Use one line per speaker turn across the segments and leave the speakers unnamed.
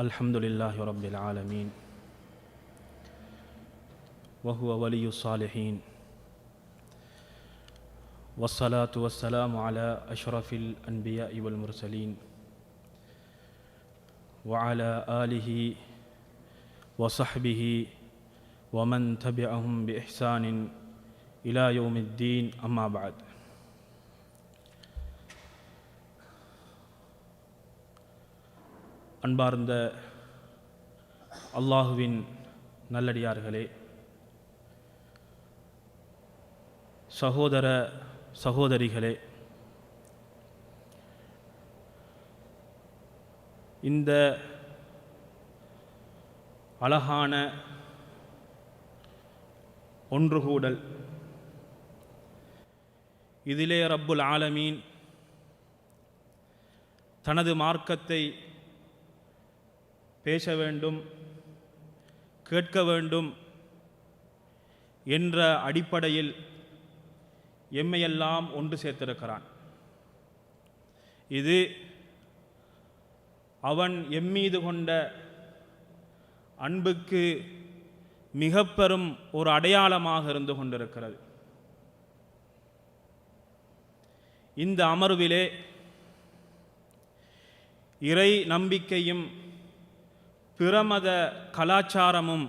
الحمد لله رب العالمين وهو ولي الصالحين والصلاة والسلام على أشرف الأنبياء والمرسلين وعلى آله وصحبه ومن تبعهم بإحسان إلى يوم الدين أما بعد. அன்பார்ந்த அல்லாஹுவின் நல்லடியார்களே, சகோதர சகோதரிகளே, இந்த அழகான ஒன்றுகூடல், இதிலே ரப்புல் ஆலமீன் தனது மார்க்கத்தை பேச வேண்டும், கேட்க வேண்டும் என்ற அடிப்படையில் எம்மையெல்லாம் ஒன்று சேர்த்திருக்கிறான். இது அவன் எம்மீது கொண்ட அன்புக்கு மிக பெரும் ஒரு அடையாளமாக இருந்து கொண்டிருக்கிறது. இந்த அமர்விலே இறை நம்பிக்கையும் பிரமத கலாச்சாரமும்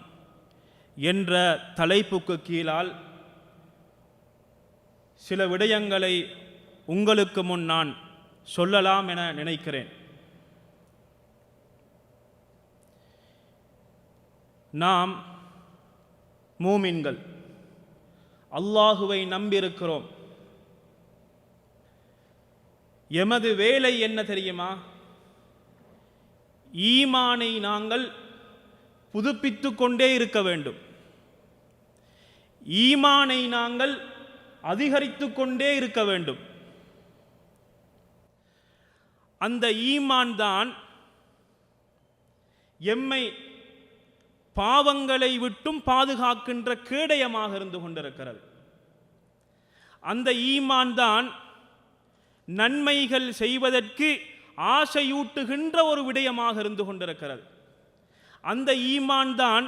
என்ற தலைப்புக்கு கீழால் சில விடயங்களை உங்களுக்கு முன் நான் சொல்லலாம் என நினைக்கிறேன். நாம் மூமின்கள், அல்லாஹுவை நம்பியிருக்கிறோம். எமது வேலை என்ன தெரியுமா? ஈமானை நாங்கள் புதுப்பித்து கொண்டே இருக்க வேண்டும். ஈமானை நாங்கள் அதிகரித்து கொண்டே இருக்க வேண்டும். அந்த ஈமான் தான் எம்மை பாவங்களை விட்டும் பாதுகாக்கின்ற கேடயமாக இருந்து கொண்டிருக்கிறது. அந்த ஈமான் தான் நன்மைகள் செய்வதற்கு ஆசையூட்டுகின்ற ஒரு விடயமாக இருந்து கொண்டிருக்கிறது. அந்த ஈமான் தான்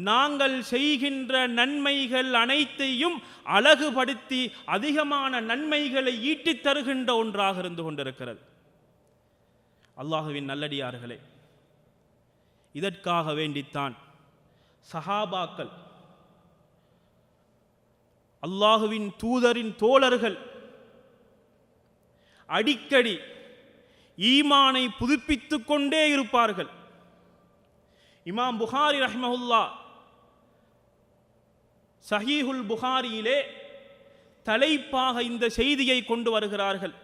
நாங்கள் செய்கின்ற நன்மைகள் அனைத்தையும் அழகுபடுத்தி அதிகமான நன்மைகளை ஈட்டித் தருகின்ற ஒன்றாக இருந்து கொண்டிருக்கிறது. அல்லாஹுவின் நல்லடியார்களே, இதற்காக வேண்டித்தான் சஹாபாக்கள், அல்லாஹுவின் தூதரின் தோழர்கள் அடிக்கடி ஈமானை புதுப்பித்துக் கொண்டே இருப்பார்கள். இமாம் புகாரி ரஹ்மஹுல்லா சஹீஹுல் புகாரியிலே தலைப்பாக இந்த செய்தியை கொண்டு வருகிறார்கள்.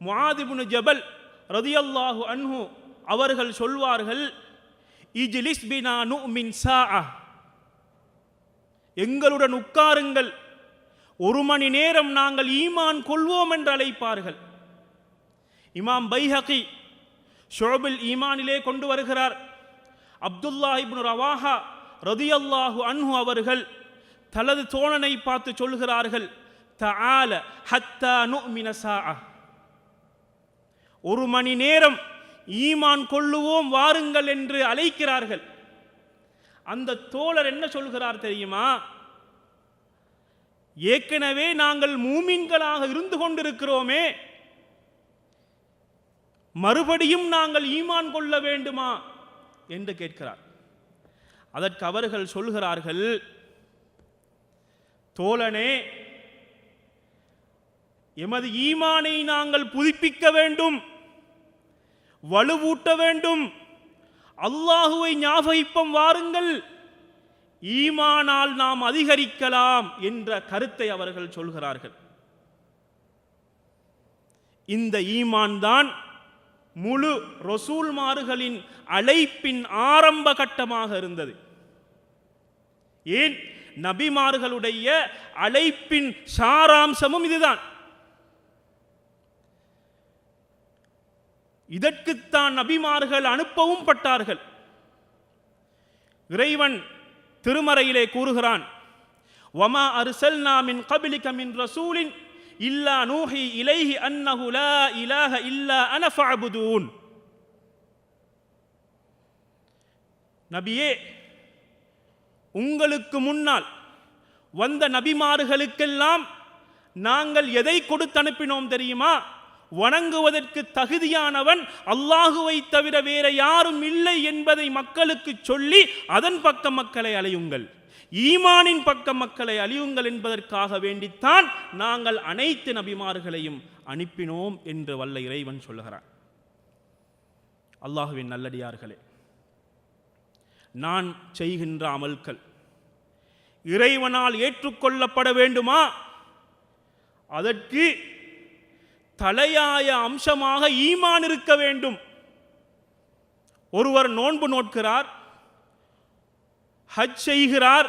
முஆத் இப்னு ஜபல் ரலியல்லாஹு அன்ஹு அவர்கள் சொல்வார்கள், இஜ்லிஸ் பினா நுமின் சாஅ, எங்களுடன் உட்காருங்கள், ஒரு மணி நேரம் நாங்கள் ஈமான் கொள்வோம் என்று அழைப்பார்கள். இமாம் பைஹகி ஷுஅபுல் ஈமானிலே கொண்டு வருகிறார். அப்துல்லாஹ் இப்னு ரவாஹா ரலியல்லாஹு அன்ஹு அவர்கள் தனது தோழனை பார்த்து சொல்கிறார்கள், தஆல ஹத்தா நுமின சாஅ, ஒரு மணி நேரம் ஈமான் கொள்ளுவோம் வாருங்கள் என்று அழைக்கிறார்கள். அந்த தோழர் என்ன சொல்கிறார் தெரியுமா? ஏற்கனவே நாங்கள் மூமின்களாக இருந்து கொண்டிருக்கிறோமே, மறுபடியும் நாங்கள் ஈமான் கொள்ள வேண்டுமா என்று கேட்கிறார். அதற்கு அவர்கள் சொல்கிறார்கள், தோழனே, எமது ஈமானை நாங்கள் புதுப்பிக்க வேண்டும், வலுவூட்ட வேண்டும், அல்லாஹுவை ஞாபகிப்பம் வாருங்கள், ஈமானால் நாம் அதிகரிக்கலாம் என்ற கருத்தை அவர்கள் சொல்கிறார்கள். இந்த ஈமான் தான் முழு ரசூல்மார்களின் அழைப்பின் ஆரம்ப கட்டமாக இருந்தது. ஏன்? நபிமார்களுடைய அழைப்பின் சாராம்சமும் இதுதான். இதற்குத்தான் நபிமார்கள் அனுப்பவும் பட்டார்கள். இறைவன் திருமறையிலே கூறுகிறான், வமா அர்சல்னா மின் கப்லிக மின் ரசூலின் இல்லா நூஹி இலைஹி அன்னஹு லா இலாஹ இல்லா அன ஃபஅபுதூன். நபியே, உங்களுக்கு முன்னால் வந்த நபிமார்களுக்கெல்லாம் நாங்கள் எதை கொடுத்து அனுப்பினோம் தெரியுமா? வணங்குவதற்கு தகுதியானவன் அல்லாஹுவை தவிர வேற யாரும் இல்லை என்பதை மக்களுக்கு சொல்லி அதன் பக்கம் மக்களை அலையுங்கள், ஈமானின் பக்கம் மக்களை அழியுங்கள் என்பதற்காக வேண்டித்தான் நாங்கள் அனைத்து நபிமார்களையும் அனுப்பினோம் என்று வல்ல இறைவன் சொல்லுகிறான். அல்லாஹுவின் நல்லடியார்களே, நான் செய்கின்ற அமல்கள் இறைவனால் ஏற்றுக்கொள்ளப்பட வேண்டுமா? அதற்கு தலையாய அம்சமாக ஈமான் இருக்க வேண்டும். ஒருவர் நோன்பு நோட்கிறார், ஹஜ் செய்கிறார்,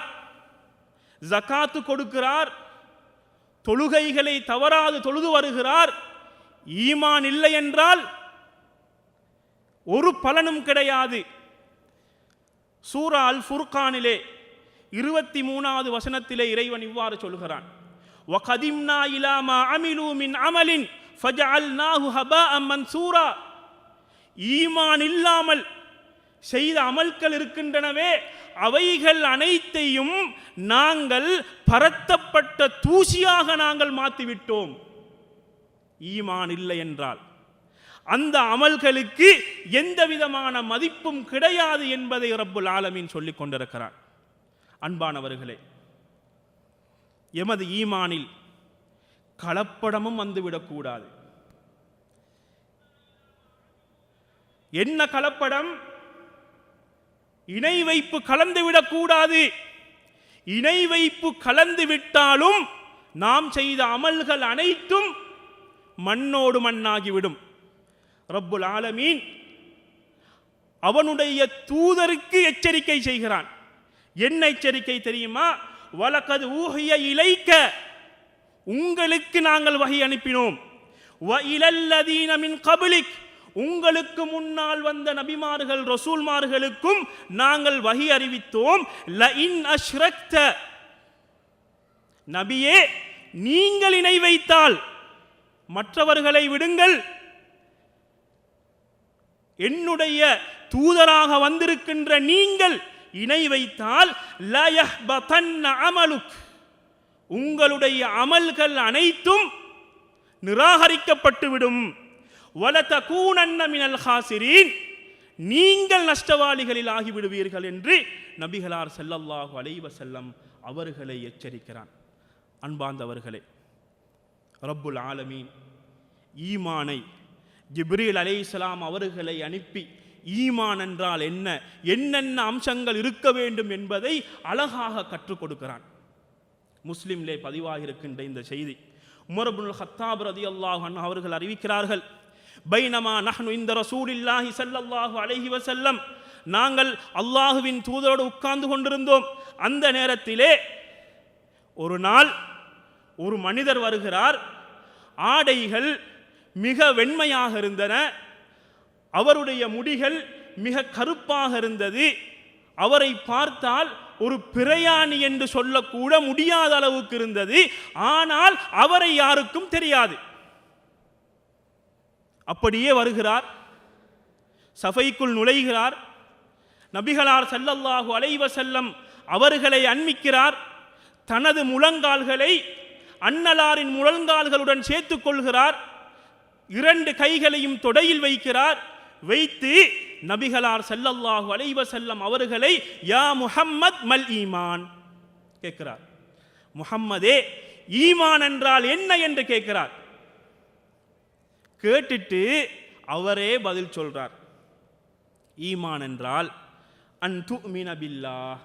ஜகாத்து கொடுக்கிறார், தொழுகைகளை தவறாது தொழுது வருகிறார். ஈமான் இல்லை என்றால் ஒரு பலனும் கிடையாது. சூரா அல் ஃபுர்கானிலே 23வது வசனத்திலே இறைவன் இவ்வாறு சொல்கிறான், வகதிம்னா இலா மா அமிலு மின் அமலின் ஃபஜஅல்நாஹு ஹபாஅம் மன்சூரா. ஈமான் இல்லாமல் செய்த அமல்கள் இருக்கின்றனவே, அவைகள் அனைத்தையும் நாங்கள் பரத்தப்பட்ட தூசியாக நாங்கள் மாற்றிவிட்டோம். ஈமான் இல்லை என்றால் அந்த அமல்களுக்கு எந்த விதமான மதிப்பும் கிடையாது என்பதை ரப்புல் ஆலமீன் சொல்லிக் கொண்டிருக்கிறார். அன்பானவர்களே, எமது ஈமானில் கலப்படமும் வந்துவிடக்கூடாது. என்ன கலப்படம்? இணை வைப்பு கலந்துவிடக்கூடாது. இணை வைப்பு கலந்து விட்டாலும் நாம் செய்த அமல்கள் அனைத்தும் மண்ணோடு மண்ணாகிவிடும். ரப்புல் ஆலமீன் அவனுடைய தூதருக்கு எச்சரிக்கை செய்கிறான். என்ன எச்சரிக்கை தெரியுமா? வலகத் ஊஹிய இலைக்க, உங்களுக்கு நாங்கள் வஹி அனுப்பினோம். வ இலல்லதீன மின் கப்லிக், உங்களுக்கு முன்னால் வந்த நபிமார்கள் ரசூல்மார்களுக்கும் நாங்கள் வஹி அறிவித்தோம். ல இன் அஷ்ரக்த, நபியே நீங்கள் இணை வைத்தால் மற்றவர்களை விடுங்கள், என்னுடைய தூதராக வந்திருக்கின்ற நீங்கள் இணை வைத்தால் ல யஹ்பதன்ன அமலுக், உங்களுடைய அமல்கள் அனைத்தும் நிராகரிக்கப்பட்டுவிடும். வலதகூனன்ன மினல் ஹாசிரீன், நீங்கள் நஷ்டவாளிகளில் ஆகிவிடுவீர்கள் என்று நபிகளார் ஸல்லல்லாஹு அலைஹி வஸல்லம் அவர்களை எச்சரிக்கிறான். அன்பார்ந்தவர்களே, ரப்புல் ஆலமீன் ஈமானை ஜிப்ரீல் அலைஹிஸ்ஸலாம் அவர்களை அனுப்பி ஈமான் என்றால் என்ன, என்னென்ன அம்சங்கள் இருக்க வேண்டும் என்பதை அழகாக கற்றுக் கொடுக்கிறான். முஸ்லிம்லே பதிவாகியிருக்கின்ற இந்த செய்தி உமர் இப்னுல் கத்தாப் ரலியல்லாஹு அன்ஹு அவர்கள் அறிவிக்கிறார்கள், பைனமா நஹ்னு இந்த ரசூலில்லாஹி ஸல்லல்லாஹு அலைஹி வஸல்லம், நாங்கள் அல்லாஹுவின் தூதரோடு உட்கார்ந்து கொண்டிருந்தோம். அந்த நேரத்திலே ஒரு நாள் ஒரு மனிதர் வருகிறார். ஆடைகள் மிக வெண்மையாக இருந்தன, அவருடைய முடிகள் மிக கருப்பாக இருந்தது. அவரை பார்த்தால் ஒரு பிரயாணி என்று சொல்லக்கூட முடியாத அளவுக்கு இருந்தது. ஆனால் அவரை யாருக்கும் தெரியாது. அப்படியே வருகிறார், சஃபைக்குள் நுழைகிறார். நபிகளார் ஸல்லல்லாஹு அலைஹி வஸல்லம் அவர்களை அண்மிக்கிறார். தனது முழங்கால்களை அன்னலாரின் முழங்கால்களுடன் சேர்த்துக் கொள்கிறார். 2 கைகளையும் தொடையில் வைக்கிறார். வைத்து நபிகளார் ஸல்லல்லாஹு அலைஹி வஸல்லம் அவர்களை யா முஹம்மத் மல் ஈமான் கேட்கிறார். முஹம்மதே, ஈமான் என்றால் என்ன என்று கேட்கிறார். கேட்டுட்டு அவரே பதில் சொல்றார். ஈமான் என்றால் அன் துமின பில்லாஹ்,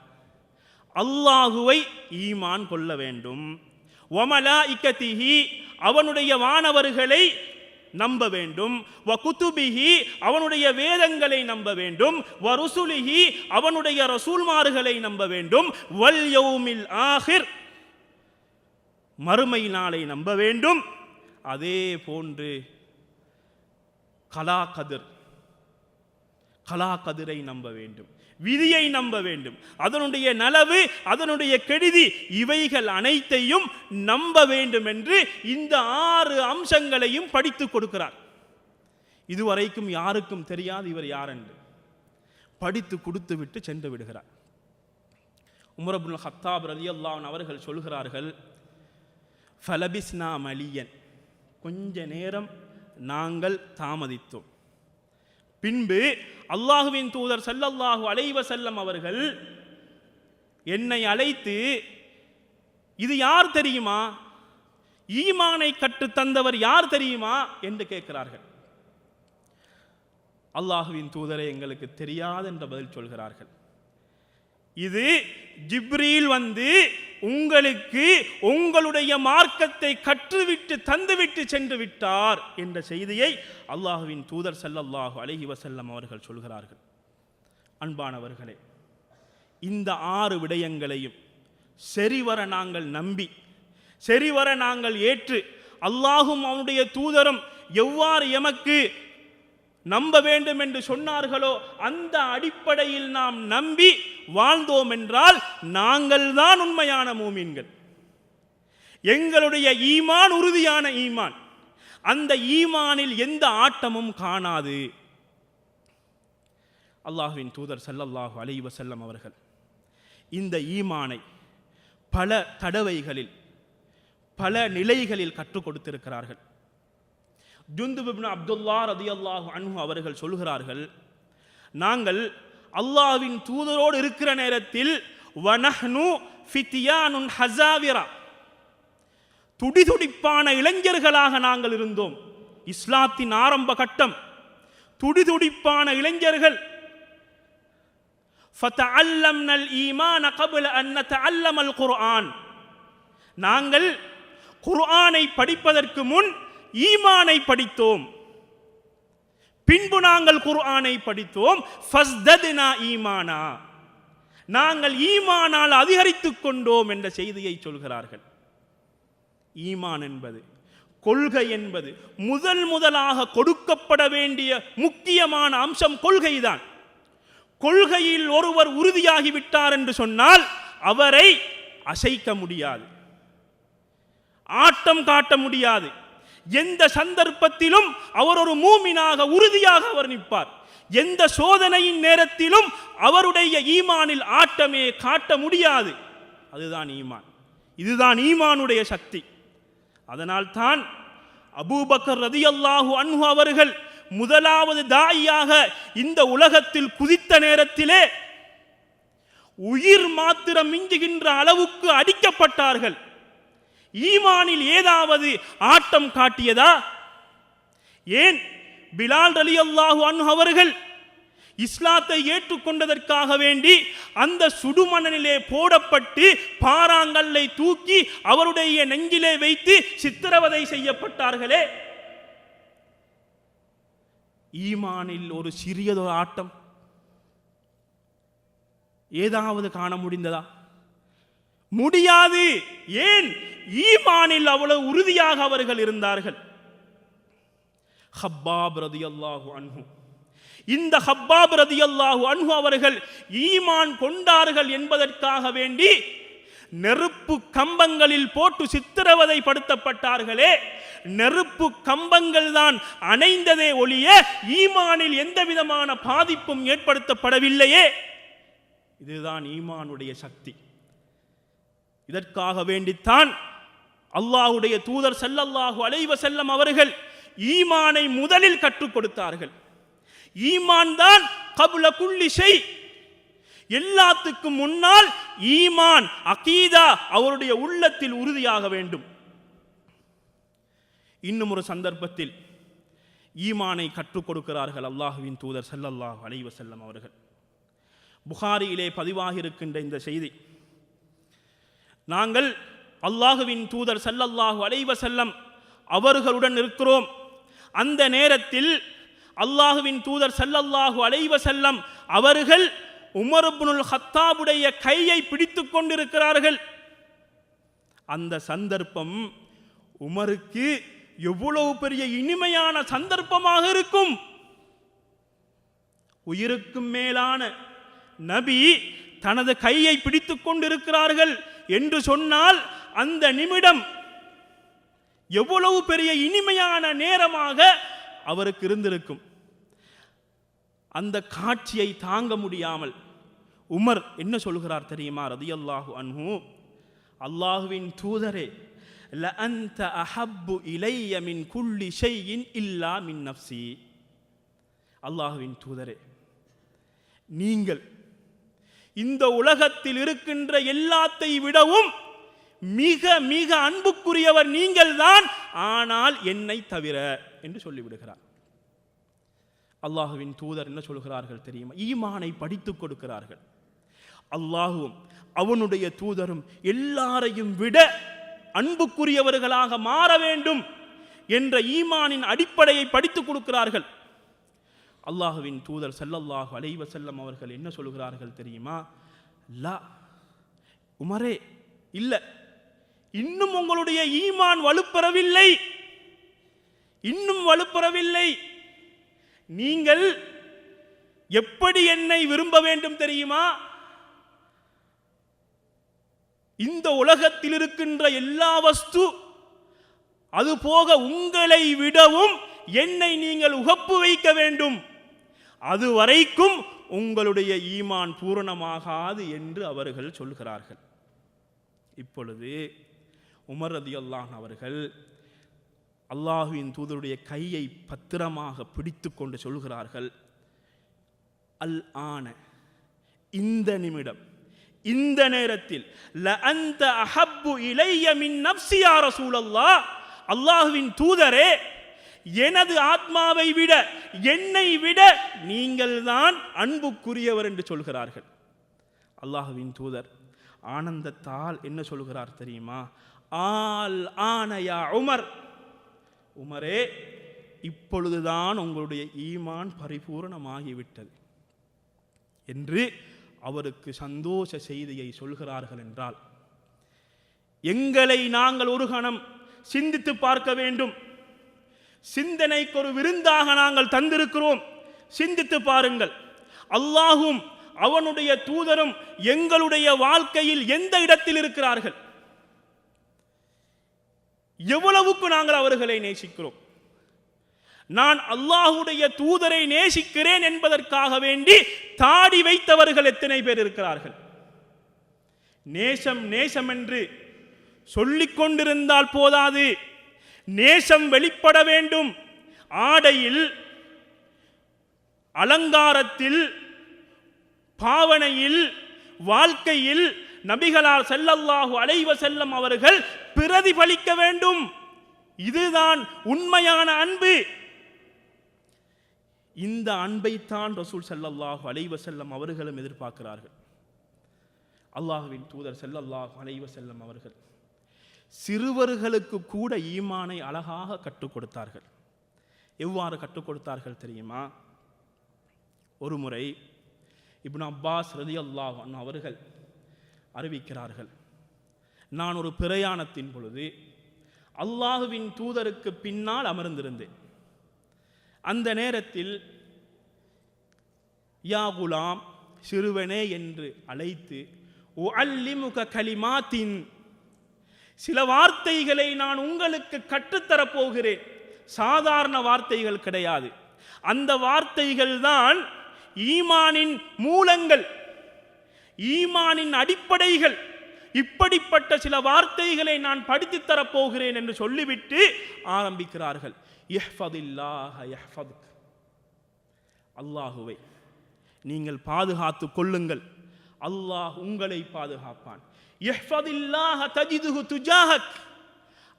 அல்லாஹுவை ஈமான் கொள்ள வேண்டும். வ மலாயிகத்திஹி, அவனுடைய வானவர்களை நம்ப வேண்டும். வ குதுபிஹி, அவனுடைய வேதங்களை நம்ப வேண்டும். வ ருசுலிஹி, அவனுடைய ரசூல்மார்களை நம்ப வேண்டும். வல் யௌமில் ஆஹிர், மறுமை நாளை நம்ப வேண்டும். அதே போன்று கலாகதிரை நம்ப வேண்டும், விதியை நம்ப வேண்டும், அதனுடைய நலவு அதனுடைய கெடுதி இவைகள் அனைத்தையும் நம்ப வேண்டும் என்று இந்த 6 அம்சங்களையும் படித்து கொடுக்கிறார். இதுவரைக்கும் யாருக்கும் தெரியாது இவர் யார் என்று. படித்து கொடுத்து விட்டு சென்று விடுகிறார். உமர் இப்னுல் கத்தாப் ரலியல்லாஹு அன்ஹு அவர்கள் சொல்கிறார்கள், ஃபலபிஸ்னா மலியன், கொஞ்ச நேரம் நாங்கள் தாமதித்தோம். பின்பு அல்லாஹுவின் தூதர் ஸல்லல்லாஹு அலைஹி வஸல்லம் அவர்கள் என்னை அழைத்து, இது யார் தெரியுமா, ஈமானை கற்று தந்தவர் யார் தெரியுமா என்று கேட்கிறார்கள். அல்லாஹுவின் தூதரை எங்களுக்கு தெரியாது என்ற பதில் சொல்கிறார்கள். இது ஜிப்ரீல் வந்து உங்களுக்கு உங்களுடைய மார்க்கத்தை கற்றுவிட்டு தந்துவிட்டு சென்று விட்டார் என்ற செய்தியை அல்லாஹுவின் தூதர் ஸல்லல்லாஹு அலைஹி வஸல்லம் அவர்கள் சொல்கிறார்கள். அன்பானவர்களே, இந்த 6 விடயங்களையும் சரிவர நாங்கள் நம்பி, சரிவர நாங்கள் ஏற்று, அல்லாஹும் அவனுடைய தூதரும் எவ்வாறு எமக்கு நம்ப வேண்டும் என்று சொன்னார்களோ அந்த அடிப்படையில் நாம் நம்பி வாழ்ந்தோம் என்றால் நாங்கள் தான் உண்மையான மூமின்கள். எங்களுடைய ஈமான் உறுதியான ஈமான், அந்த ஈமானில் எந்த ஆட்டமும் காணாது. அல்லாஹ்வின் தூதர் ஸல்லல்லாஹு அலைஹி வஸல்லம் அவர்கள் இந்த ஈமானை பல தடவைகளில் பல நிலைகளில் கற்றுக் கொடுத்திருக்கிறார்கள். ஜுந்துப் இப்னு அப்துல்லாஹ் ரலியல்லாஹு அன்ஹு அவர்கள் சொல்கிறார்கள், நாங்கள் அல்லாஹ்வின் தூதரோடு இருக்கிற நேரத்தில் வனஹ்னு ஃபித்யானுன் ஹஸாவிரா, துடிதுடிப்பான இளைஞர்களாக நாங்கள் இருந்தோம். இஸ்லாத்தின் ஆரம்ப கட்டம், துடிதுடிப்பான இளைஞர்கள். ஃபதஅல்லம்னல் ஈமான கப்ல அன் நதஅல்லமல் குர்ஆன், நாங்கள் குர்ஆனை படிப்பதற்கு முன் ஈமானை படித்தோம், பின்பு நாங்கள் குர்ஆனை படித்தோம். ஃபஸ்தத்னா ஈமானா, நாங்கள் ஈமானால் அதிகரித்துக் கொண்டோம் என்ற செய்தியை சொல்கிறார்கள். ஈமான் என்பது, கொள்கை என்பது முதலாக கொடுக்கப்பட வேண்டிய முக்கியமான அம்சம் கொள்கைதான். கொள்கையில் ஒருவர் உறுதியாகிவிட்டார் என்று சொன்னால் அவரை அசைக்க முடியாது, ஆட்டம் காட்ட முடியாது. எந்த சந்தர்ப்பத்திலும் அவர் ஒரு மூமினாக உறுதியாக அவர் நிற்பார். எந்த சோதனையின் நேரத்திலும் அவருடைய ஈமானில் ஆட்டமே காட்ட முடியாது. அதுதான் ஈமான். இதுதான் ஈமானுடைய சக்தி. அதனால் தான் அபூபக்கர் ரலியல்லாஹு அன்ஹு அவர்கள் முதலாவது தாயியாக இந்த உலகத்தில் குதித்த நேரத்திலே உயிர் மாத்திரம் மிஞ்சுகின்ற அளவுக்கு அடிக்கப்பட்டார்கள். ஈமானில் ஏதாவது ஆட்டம் காட்டியதா? ஏன் பிலால் ரலியல்லாஹு அன்ஹு அவர்கள் இஸ்லாத்தை ஏற்றுக்கொண்டதற்காக வேண்டி அந்த சுடுமணலிலே போடப்பட்டு பாறாங்கல்லை தூக்கி அவருடைய நெஞ்சிலே வைத்து சித்திரவதை செய்யப்பட்டார்களே, ஈமானில் ஒரு சிறியதொரு ஆட்டம் ஏதாவது காண முடிந்ததா? முடியாது. ஏன்? ஈமானில் அவ்வளவு உறுதியாக அவர்கள் இருந்தார்கள். ஹப்பாப் ரலியல்லாஹு அன்ஹு, இந்த ஹப்பாப் ரலியல்லாஹு அன்ஹு அவர்கள் ஈமான் கொண்டார்கள் என்பதற்காக வேண்டி நெருப்பு கம்பங்களில் போட்டு சித்திரவதை படுத்தப்பட்டார்களே, நெருப்பு கம்பங்கள் தான் அணைந்ததே ஒழிய ஈமானில் எந்த விதமான பாதிப்பும் ஏற்படுத்தப்படவில்லையே. இதுதான் ஈமானுடைய சக்தி. இதற்காக வேண்டித்தான் அல்லாஹ்வுடைய தூதர் ஸல்லல்லாஹு அலைஹி வஸல்லம் அவர்கள் ஈமானை முதலில் கற்றுக் கொடுத்தார்கள். ஈமான் தான் கப்ல குல்லி ஷை, எல்லாத்துக்கும் முன்னால் ஈமான் அகீதா அவருடைய உள்ளத்தில் உறுதியாக வேண்டும். இன்னும் ஒரு சந்தர்ப்பத்தில் ஈமானை கற்றுக் கொடுக்கிறார்கள் அல்லாஹ்வின் தூதர் ஸல்லல்லாஹு அலைஹி வஸல்லம் அவர்கள். புகாரியிலே பதிவாகி இருக்கின்ற இந்த செய்தி, நாங்கள் அல்லாஹுவின் தூதர் ஸல்லல்லாஹு அலைஹி வஸல்லம் அவர்களுடன் இருக்கிறோம். அந்த நேரத்தில் அல்லாஹுவின் தூதர் ஸல்லல்லாஹு அலைஹி வஸல்லம் அவர்கள் உமர் இப்னுல் கத்தாபுடைய கையை பிடித்துக் கொண்டிருக்கிறார்கள். அந்த சந்தர்ப்பம் உமருக்கு எவ்வளவு பெரிய இனிமையான சந்தர்ப்பமாக இருக்கும். உயிருக்கும் மேலான நபி தனது கையை பிடித்துக் கொண்டிருக்கிறார்கள் என்று சொன்னால் அந்த நிமிடம் எவ்வளவு பெரிய இனிமையான நேரமாக அவருக்கு இருந்திருக்கும். அந்த காட்சியை தாங்க முடியாமல் உமர் என்ன சொல்கிறார் தெரியுமா? ரதியல்லாஹு அன்ஹு, அல்லாஹுவின் தூதரே, லஅன்த அஹப்பு இலைய மின் குல்லி ஷைஇன் இல்லா மின் நஃப்ஸி. அல்லாஹுவின் தூதரே, நீங்கள் இந்த உலகத்தில் இருக்கின்ற எல்லாத்தை விடவும் மிக மிக அன்புக்குரியவர் நீங்கள்தான், ஆனால் என்னை தவிர என்று சொல்லிவிடுகிறார். அல்லாஹுவின் தூதர் என்ன சொல்கிறார்கள் தெரியுமா? ஈமானை படித்துக் கொடுக்கிறார்கள். அல்லாஹுவும் அவனுடைய தூதரும் எல்லாரையும் விட அன்புக்குரியவர்களாக மாற வேண்டும் என்ற ஈமானின் அடிப்படையை படித்துக் கொடுக்கிறார்கள். அல்லாஹுவின் தூதர் ஸல்லல்லாஹு அலைஹி வஸல்லம் அவர்கள் என்ன சொல்கிறார்கள் தெரியுமா? லா உமரே, இல்ல, இன்னும் உங்களுடைய ஈமான் வலுப்பெறவில்லை, இன்னும் வலுப்பெறவில்லை. நீங்கள் எப்படி என்னை விரும்ப வேண்டும் தெரியுமா? இந்த உலகத்தில் இருக்கின்ற எல்லா வஸ்து, அது போக உங்களை விடவும் என்னை நீங்கள் உகப்பு வைக்க வேண்டும், அது வரைக்கும் உங்களுடைய ஈமான் பூரணமாகாது என்று அவர்கள் சொல்கிறார்கள். இப்பொழுது உமர் ரலியல்லாஹு அவர்கள் அல்லாஹுவின் தூதருடைய கையை பத்திரமாக பிடித்து கொண்டு சொல்கிறார்கள், அல் ஆன, இந்த நிமிடம், இந்த நேரத்தில், லஅன்த அஹப்பு இலைய மின் நஃப்ஸி யா ரசூலல்லாஹ், அல்லாஹுவின் தூதரே, எனது ஆத்மாவை விட, என்னை விட நீங்கள் தான் அன்புக்குரியவர் என்று சொல்கிறார்கள். அல்லாஹுவின் தூதர் ஆனந்தத்தால் என்ன சொல்கிறார் தெரியுமா? ஆல் ஆனயா உமர், உமரே, இப்பொழுதுதான் உங்களுடைய ஈமான் பரிபூரணமாகிவிட்டது என்று அவருக்கு சந்தோஷ செய்தியை சொல்கிறார்கள். என்றால் எங்களை நாங்கள் ஒரு கணம் சிந்தித்து பார்க்க வேண்டும். சிந்தனைக்கு ஒரு விருந்தாக நாங்கள் தந்திருக்கிறோம். சிந்தித்து பாருங்கள், அல்லாஹும் அவனுடைய தூதரும் எங்களுடைய வாழ்க்கையில் எந்த இடத்தில் இருக்கிறார்கள்? எவ்வளவுக்கு நாங்கள் அவர்களை நேசிக்கிறோம்? நான் அல்லாஹுடைய தூதரை நேசிக்கிறேன் என்பதற்காக வேண்டி தாடி வைத்தவர்கள் எத்தனை பேர் இருக்கிறார்கள்? நேசம் நேசம் என்று சொல்லிக் கொண்டிருந்தால் போதாது, நேசம் வெளிப்பட வேண்டும். ஆடையில், அலங்காரத்தில், பாவனையில், வாழ்க்கையில் நபிகளார் ஸல்லல்லாஹு அலைஹி வஸல்லம் அவர்கள் பிரதிபலிக்க வேண்டும். இதுதான் உண்மையான அன்பு. இந்த அன்பைத்தான் ரசூல் ஸல்லல்லாஹு அலைஹி வஸல்லம் அவர்களும் எதிர்பார்க்கிறார்கள். அல்லாஹுவின் தூதர் ஸல்லல்லாஹு அலைஹி வஸல்லம் அவர்கள் சிறுவர்களுக்கு கூட ஈமானை அழகாக கற்றுக் கொடுத்தார்கள். எவ்வாறு கற்றுக் கொடுத்தார்கள் தெரியுமா? ஒரு முறை இப்னு அப்பாஸ் ரலியல்லாஹு அன்ஹு அவர்கள் அறிவிக்கிறார்கள், நான் ஒரு பிரயாணத்தின் பொழுது அல்லாஹுவின் தூதருக்கு பின்னால் அமர்ந்திருந்தேன். அந்த நேரத்தில் யா குலாம், சிறுவனே என்று அழைத்து, உஅல்லிமுக கலிமாத்தின், சில வார்த்தைகளை நான் உங்களுக்கு கற்றுத்தரப்போகிறேன். சாதாரண வார்த்தைகள் கிடையாது. அந்த வார்த்தைகள் தான் ஈமானின் மூலங்கள், ஈமானின் அடிப்படைகள். இப்படிப்பட்ட சில வார்த்தைகளை நான் படித்துத் தரப்போகிறேன் என்று சொல்லிவிட்டு ஆரம்பிக்கிறார்கள். இஹ்ஃபதில்லாஹ யஹ்ஃபதுக், அல்லாஹுவை நீங்கள் பாதுகாத்து கொள்ளுங்கள், அல்லாஹ் உங்களை பாதுகாப்பான். இஹ்ஃபதில்லாஹ தஜிதுஹு துஜாஹக்,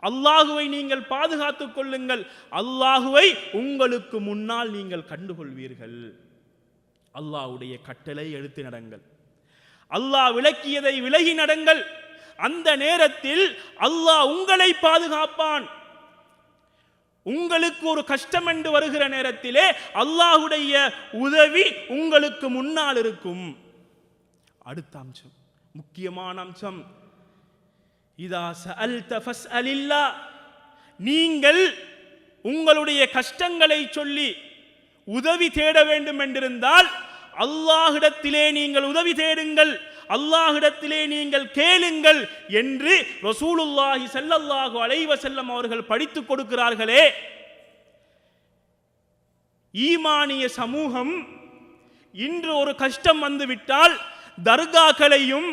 அல்லாஹுவை நீங்கள் பாதுகாத்துக் கொள்ளுங்கள், அல்லாஹுவை உங்களுக்கு முன்னால் நீங்கள் கண்டுகொள்வீர்கள். அல்லாஹ்வுடைய கட்டளை எடுத்து நடங்கள், அல்லாஹ் விளக்கியதை விலகி நடங்கள். அந்த நேரத்தில் அல்லாஹ் உங்களை பாதுகாப்பான். உங்களுக்கு ஒரு கஷ்டம் என்று வருகிற நேரத்திலே அல்லாஹ்வுடைய உதவி உங்களுக்கு முன்னால் இருக்கும். அடுத்த அம்சம், முக்கியமான அம்சம், இதா சஅல்த ஃபஸ்அலில்லாஹ், நீங்கள் உங்களுடைய கஷ்டங்களை சொல்லி உதவி தேட வேண்டும் என்றிருந்தால் அல்லாஹ்விடத்திலே நீங்கள் உதவி தேடுங்கள், அல்லாஹ்விடத்திலே நீங்கள் கேளுங்கள் என்று ரசூலுல்லாஹி ஸல்லல்லாஹு அலைஹி வஸல்லம் அவர்கள் படித்துக் கொடுக்கிறார்களே. ஈமானிய சமூகம் இன்று ஒரு கஷ்டம் வந்துவிட்டால் தர்காக்களையும்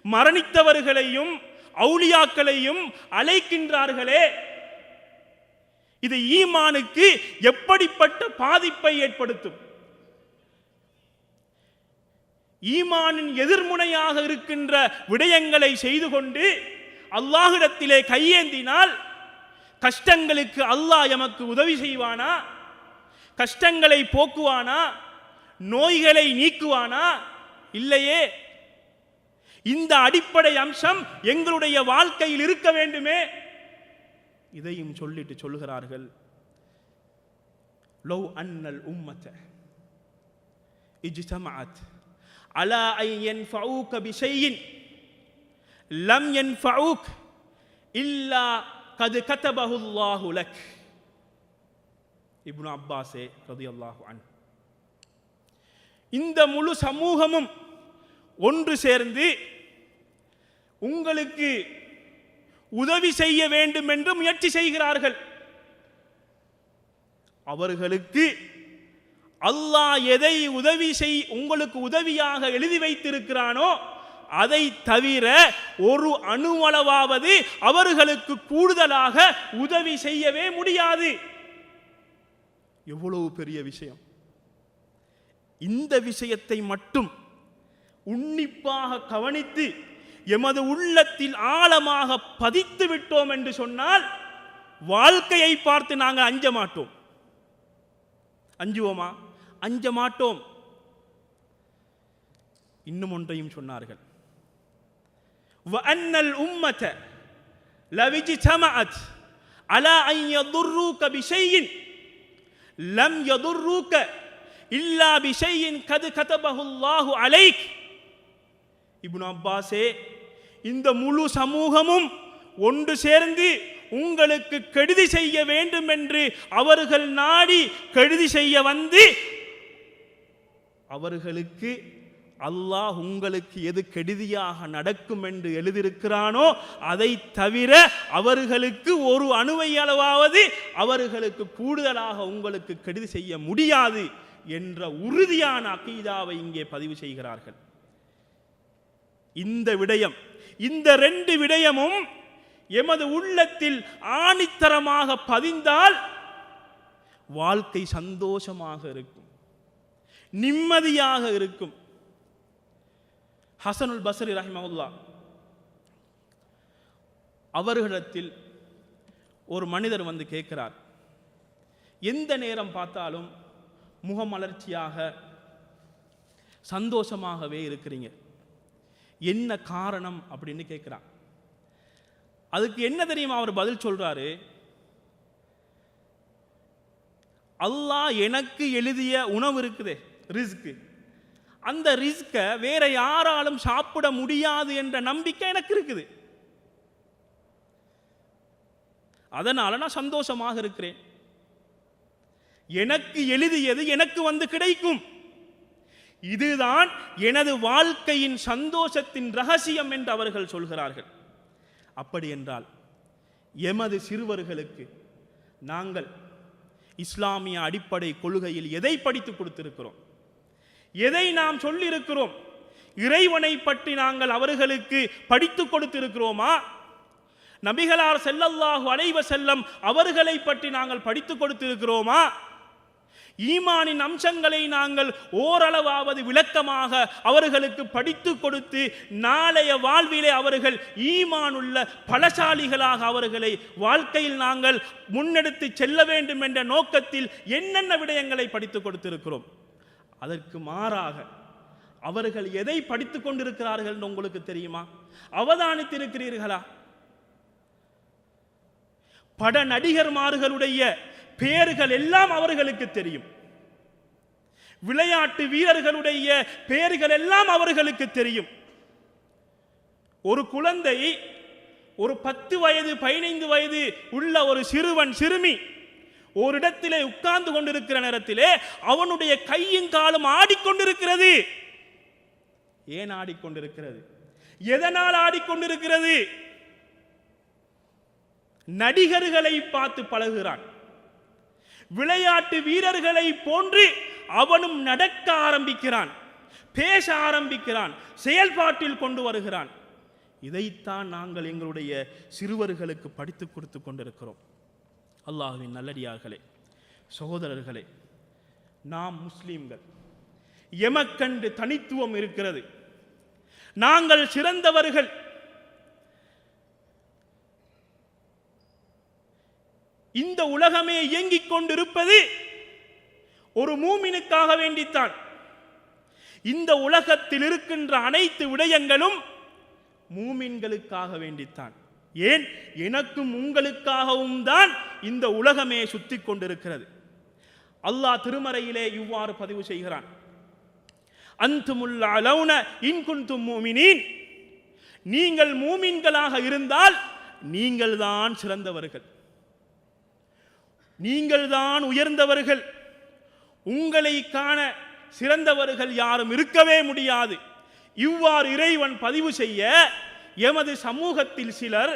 மரணித்தவர்களையும் அவுலியாக்களையும் அழைக்கின்றார்களே, இது ஈமானுக்கு எப்படிப்பட்ட பாதிப்பை ஏற்படுத்தும்? ஈமானின் எதிர்முனையாக இருக்கின்ற விடயங்களை செய்து கொண்டு அல்லாஹ்விடத்திலே கையேந்தினால் கஷ்டங்களுக்கு அல்லாஹ் எமக்கு உதவி செய்வானா? கஷ்டங்களை போக்குவானா? நோய்களை நீக்குவானா? இல்லையே. இந்த அடிப்படை அம்சம் எங்களுடைய வாழ்க்கையில் இருக்க வேண்டுமே. இதையும் சொல்லிட்டு சொல்லுகிறார்கள், லவ் அன்னல் உம்மத இஜ்தமஅத் அலா அன் யன்ஃபஊக பிஷைஇன் லம் யன்ஃபஊக இல்லா கத் கதபஹு அல்லாஹு லக். இப்னு அப்பாஸ் ரலியல்லாஹு அன்ஹு. இந்த முழு சமூகமும் ஒன்று சேர்ந்து உங்களுக்கு உதவி செய்ய வேண்டும் என்று முயற்சி செய்கிறார்கள். அவர்களுக்கு அல்லாஹ் எதை உங்களுக்கு உதவியாக எழுதி வைத்திருக்கிறானோ அதை தவிர ஒரு அணுவளவாவது அவர்களுக்கு கூடுதலாக உதவி செய்யவே முடியாது. எவ்வளவு பெரிய விஷயம்! இந்த விஷயத்தை மட்டும் உன்னிப்பாக கவனித்து எமது உள்ளத்தில் ஆழமாக பதித்து விட்டோம் என்று சொன்னால் வாழ்க்கையை பார்த்து நாங்கள் அஞ்ச மாட்டோம். அஞ்சுவோமா? அஞ்ச மாட்டோம். இன்னும் ஒன்றையும் சொன்னார்கள், وَأَنَّ الْأُمَّةَ لَوِ اجْتَمَعَتْ عَلَى أَنْ يَضُرُّوكَ بِشَيْءٍ لَمْ يَضُرُّوكَ إِلَّا بِشَيْءٍ قَدْ كَتَبَهُ اللَّهُ عَلَيْكَ. இப்னு அப்பாஸே, இந்த முழு சமூகமும் ஒன்று சேர்ந்து உங்களுக்கு கெடுதி செய்ய வேண்டும் என்று அவர்கள் நாடி கெடுதி செய்ய வந்து அவர்களுக்கு அல்லாஹ் உங்களுக்கு எது கெடுதியாக நடக்கும் என்று எழுதியிருக்கிறானோ அதை தவிர அவர்களுக்கு ஒரு அணுவை அளவாவது அவர்களுக்கு கூடுதலாக உங்களுக்கு கெடுதி செய்ய முடியாது என்ற உறுதியான அகீதாவை இங்கே பதிவு செய்கிறார்கள். இந்த விடயம், இந்த ரெண்டு விடயமும் எமது உள்ளத்தில் ஆணித்தரமாக பதிந்தால் வாழ்க்கை சந்தோஷமாக இருக்கும், நிம்மதியாக இருக்கும். ஹசனுல் பஸ்ரி ரஹிமஹுல்லாஹ் அவர்களிடத்தில் ஒரு மனிதர் வந்து கேட்கிறார், எந்த நேரம் பார்த்தாலும் முகமலர்ச்சியாக சந்தோஷமாகவே இருக்கிறீங்க, என்ன காரணம் அப்படின்னு கேட்கிறார். அதுக்கு என்ன தெரியுமா அவர் பதில் சொல்றாரு, அல்லாஹ் எனக்கு எழுதிய உணவு இருக்குதே, ரிஸ்க், அந்த ரிஸ்கை வேற யாராலும் சாப்பிட முடியாது என்ற நம்பிக்கை எனக்கு இருக்குது. அதனால நான் சந்தோஷமாக இருக்கிறேன். எனக்கு எழுதியது எனக்கு வந்து கிடைக்கும். இதுதான் எனது வாழ்க்கையின் சந்தோஷத்தின் ரகசியம் என்று அவர்கள் சொல்கிறார்கள். அப்படி என்றால் எமது சிறுவர்களுக்கு நாங்கள் இஸ்லாமிய அடிப்படை கொள்கையில் எதை படித்து கொடுத்திருக்கிறோம், எதை நாம் சொல்லியிருக்கிறோம்? இறைவனை பற்றி நாங்கள் அவர்களுக்கு படித்து கொடுத்திருக்கிறோமா? நபிகளார் ஸல்லல்லாஹு அலைஹி வஸல்லம் அவர்களை பற்றி நாங்கள் படித்து கொடுத்திருக்கிறோமா? ஈமானின் அம்சங்களை நாங்கள் ஓரளவாவது விளக்கமாக அவர்களுக்கு படித்து கொடுத்து நாளைய வாழ்விலே அவர்கள் ஈமானுள்ள பலசாலிகளாக அவர்களை வாழ்க்கையில் நாங்கள் முன்னெடுத்து செல்ல வேண்டும் என்ற நோக்கத்தில் என்னென்ன விடயங்களை படித்து கொடுத்திருக்கிறோம்? அதற்கு மாறாக அவர்கள் எதை படித்துக் கொண்டிருக்கிறார்கள் என்று உங்களுக்கு தெரியுமா? அவதானித்திருக்கிறீர்களா? பட நடிகர்மார்களுடைய பெயர்கள் எல்லாம் அவர்களுக்கு தெரியும். விளையாட்டு வீரர்களுடைய பெயர்கள் எல்லாம் அவர்களுக்கு தெரியும். ஒரு குழந்தை, ஒரு 10 வயது 15 வயது உள்ள ஒரு சிறுவன் சிறுமி ஒரு இடத்திலே உட்கார்ந்து கொண்டிருக்கிற நேரத்திலே அவனுடைய கையும் காலும் ஆடிக்கொண்டிருக்கிறது. ஏன் ஆடிக்கொண்டிருக்கிறது? எதனால் ஆடிக்கொண்டிருக்கிறது? நடிகர்களை பார்த்து பழகுகிறான். விளையாட்டு வீரர்களை போன்று அவனும் நடக்க ஆரம்பிக்கிறான், பேச ஆரம்பிக்கிறான், செயல்பாட்டில் கொண்டு வருகிறான். இதைத்தான் நாங்கள் எங்களுடைய சிறுவர்களுக்கு படித்து கொடுத்து கொண்டிருக்கிறோம். அல்லாஹ்வின் நல்லடியார்களே, சகோதரர்களே, நாம் முஸ்லிம்கள், எமக்கண்டு தனித்துவம் இருக்கிறது. நாங்கள் சிறந்தவர்கள். இந்த உலகமே இயங்கிக் கொண்டிருப்பது ஒரு மூமினுக்காக வேண்டித்தான். இந்த உலகத்தில் இருக்கின்ற அனைத்து விடயங்களும் மூமின்களுக்காக வேண்டித்தான். ஏன், எனக்கும் உங்களுக்காகவும் தான் இந்த உலகமே சுத்தி கொண்டிருக்கிறது. அல்லாஹ் திருமறையிலே இவ்வாறு பதிவு செய்கிறான், அன்துமுல் அலௌன இன் குன்தும் முஃமினீன், நீங்கள் மூமின்களாக இருந்தால் நீங்கள் தான் சிறந்தவர்கள், நீங்கள் தான் உயர்ந்தவர்கள். உங்களை காண சிறந்தவர்கள் யாரும் இருக்கவே முடியாது. இவ்வாறு இறைவன் பதிவு செய்ய எமது சமூகத்தில் சிலர்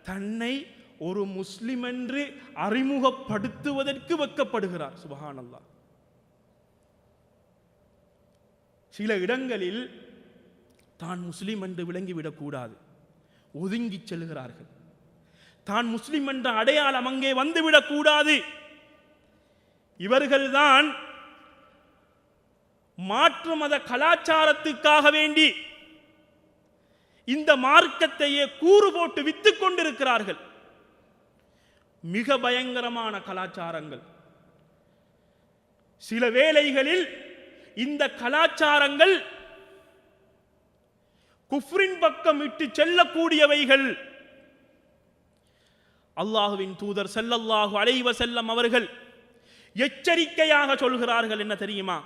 தன்னை ஒரு முஸ்லிம் என்று அறிமுகப்படுத்துவதற்கு வெட்கப்படுகிறார். சுப்ஹானல்லாஹ். சில இடங்களில் தான் முஸ்லிம் என்று விளங்கிவிடக் கூடாது, ஒதுங்கி செல்கிறார்கள். தான் முஸ்லிம் என்ற அடையாளம் அங்கே வந்துவிடக் கூடாது. இவர்கள்தான் மாற்று மத கலாச்சாரத்துக்காக வேண்டி இந்த மார்க்கத்தையே கூறு போட்டு வித்துக் கொண்டிருக்கிறார்கள். மிக பயங்கரமான கலாச்சாரங்கள். சில வேளைகளில் இந்த கலாச்சாரங்கள் குஃப்ரின் பக்கம் இட்டு செல்லக்கூடியவைகள். அல்லாஹுவின் தூதர் ஸல்லல்லாஹு அலைஹி வஸல்லம் அவர்கள் எச்சரிக்கையாக சொல்கிறார்கள். என்ன தெரியுமா?